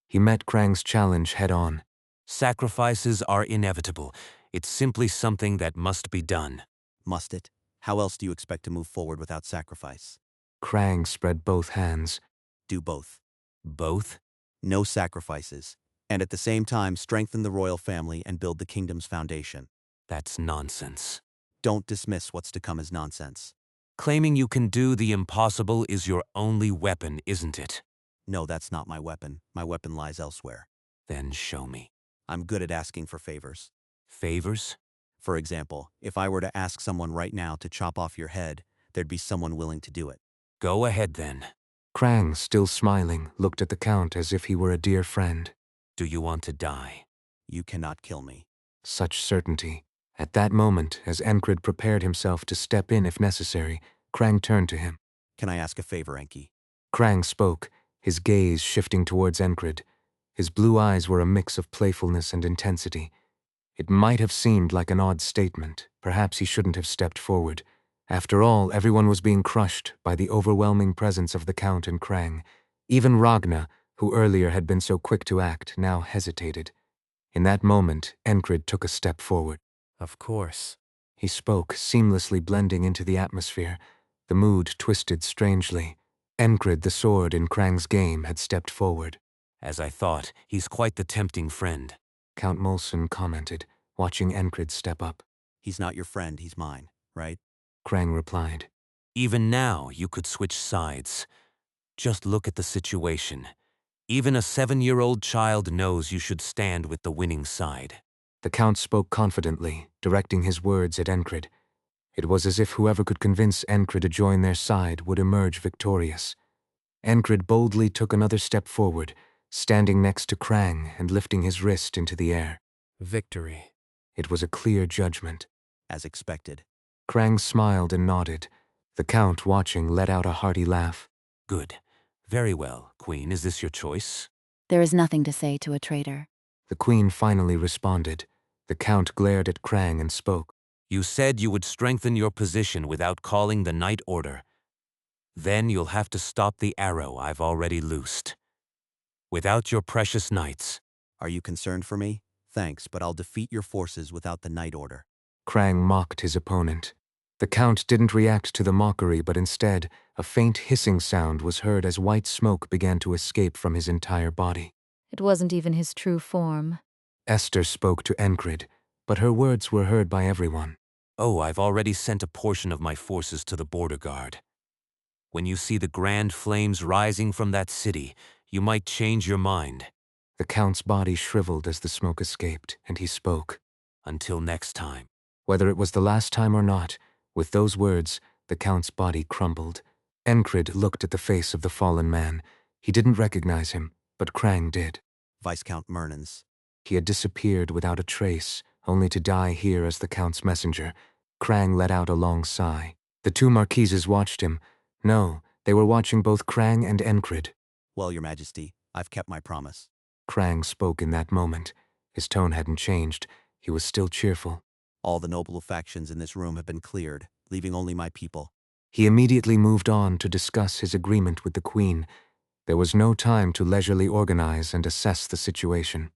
He met Krang's challenge head-on. Sacrifices are inevitable. It's simply something that must be done. Must it? How else do you expect to move forward without sacrifice? Krang spread both hands. Do both. Both? No sacrifices. And at the same time, strengthen the royal family and build the kingdom's foundation. That's nonsense. Don't dismiss what's to come as nonsense. Claiming you can do the impossible is your only weapon, isn't it? No, that's not my weapon. My weapon lies elsewhere. Then show me. I'm good at asking for favors. Favors? For example, if I were to ask someone right now to chop off your head, there'd be someone willing to do it. Go ahead then. Krang, still smiling, looked at the Count as if he were a dear friend. Do you want to die? You cannot kill me. Such certainty. At that moment, as Enkrid prepared himself to step in if necessary, Krang turned to him. Can I ask a favor, Enki? Krang spoke, his gaze shifting towards Enkrid. His blue eyes were a mix of playfulness and intensity. It might have seemed like an odd statement. Perhaps he shouldn't have stepped forward. After all, everyone was being crushed by the overwhelming presence of the Count and Krang. Even Ragna, who earlier had been so quick to act, now hesitated. In that moment, Enkrid took a step forward. Of course. He spoke, seamlessly blending into the atmosphere. The mood twisted strangely. Enkrid, the sword in Krang's game, had stepped forward. As I thought, he's quite the tempting friend. Count Molson commented, watching Enkrid step up. He's not your friend, he's mine, right? Krang replied. Even now, you could switch sides. Just look at the situation. Even a 7-year-old child knows you should stand with the winning side. The Count spoke confidently, directing his words at Enkrid. It was as if whoever could convince Enkrid to join their side would emerge victorious. Enkrid boldly took another step forward, standing next to Krang and lifting his wrist into the air. Victory. It was a clear judgment. As expected. Krang smiled and nodded. The Count, watching, let out a hearty laugh. Good. Very well, Queen. Is this your choice? There is nothing to say to a traitor. The Queen finally responded. The Count glared at Krang and spoke. You said you would strengthen your position without calling the Knight Order. Then you'll have to stop the arrow I've already loosed. Without your precious knights. Are you concerned for me? Thanks, but I'll defeat your forces without the Knight Order. Krang mocked his opponent. The Count didn't react to the mockery, but instead, a faint hissing sound was heard as white smoke began to escape from his entire body. It wasn't even his true form. Esther spoke to Enkrid, but her words were heard by everyone. Oh, I've already sent a portion of my forces to the border guard. When you see the grand flames rising from that city, you might change your mind. The Count's body shriveled as the smoke escaped, and he spoke. Until next time. Whether it was the last time or not, with those words, the Count's body crumbled. Enkrid looked at the face of the fallen man. He didn't recognize him, but Krang did. Viscount Mernans. He had disappeared without a trace, only to die here as the Count's messenger. Krang let out a long sigh. The two marquises watched him. No, they were watching both Krang and Enkrid. Well, Your Majesty, I've kept my promise. Krang spoke in that moment. His tone hadn't changed. He was still cheerful. All the noble factions in this room have been cleared, leaving only my people. He immediately moved on to discuss his agreement with the Queen. There was no time to leisurely organize and assess the situation.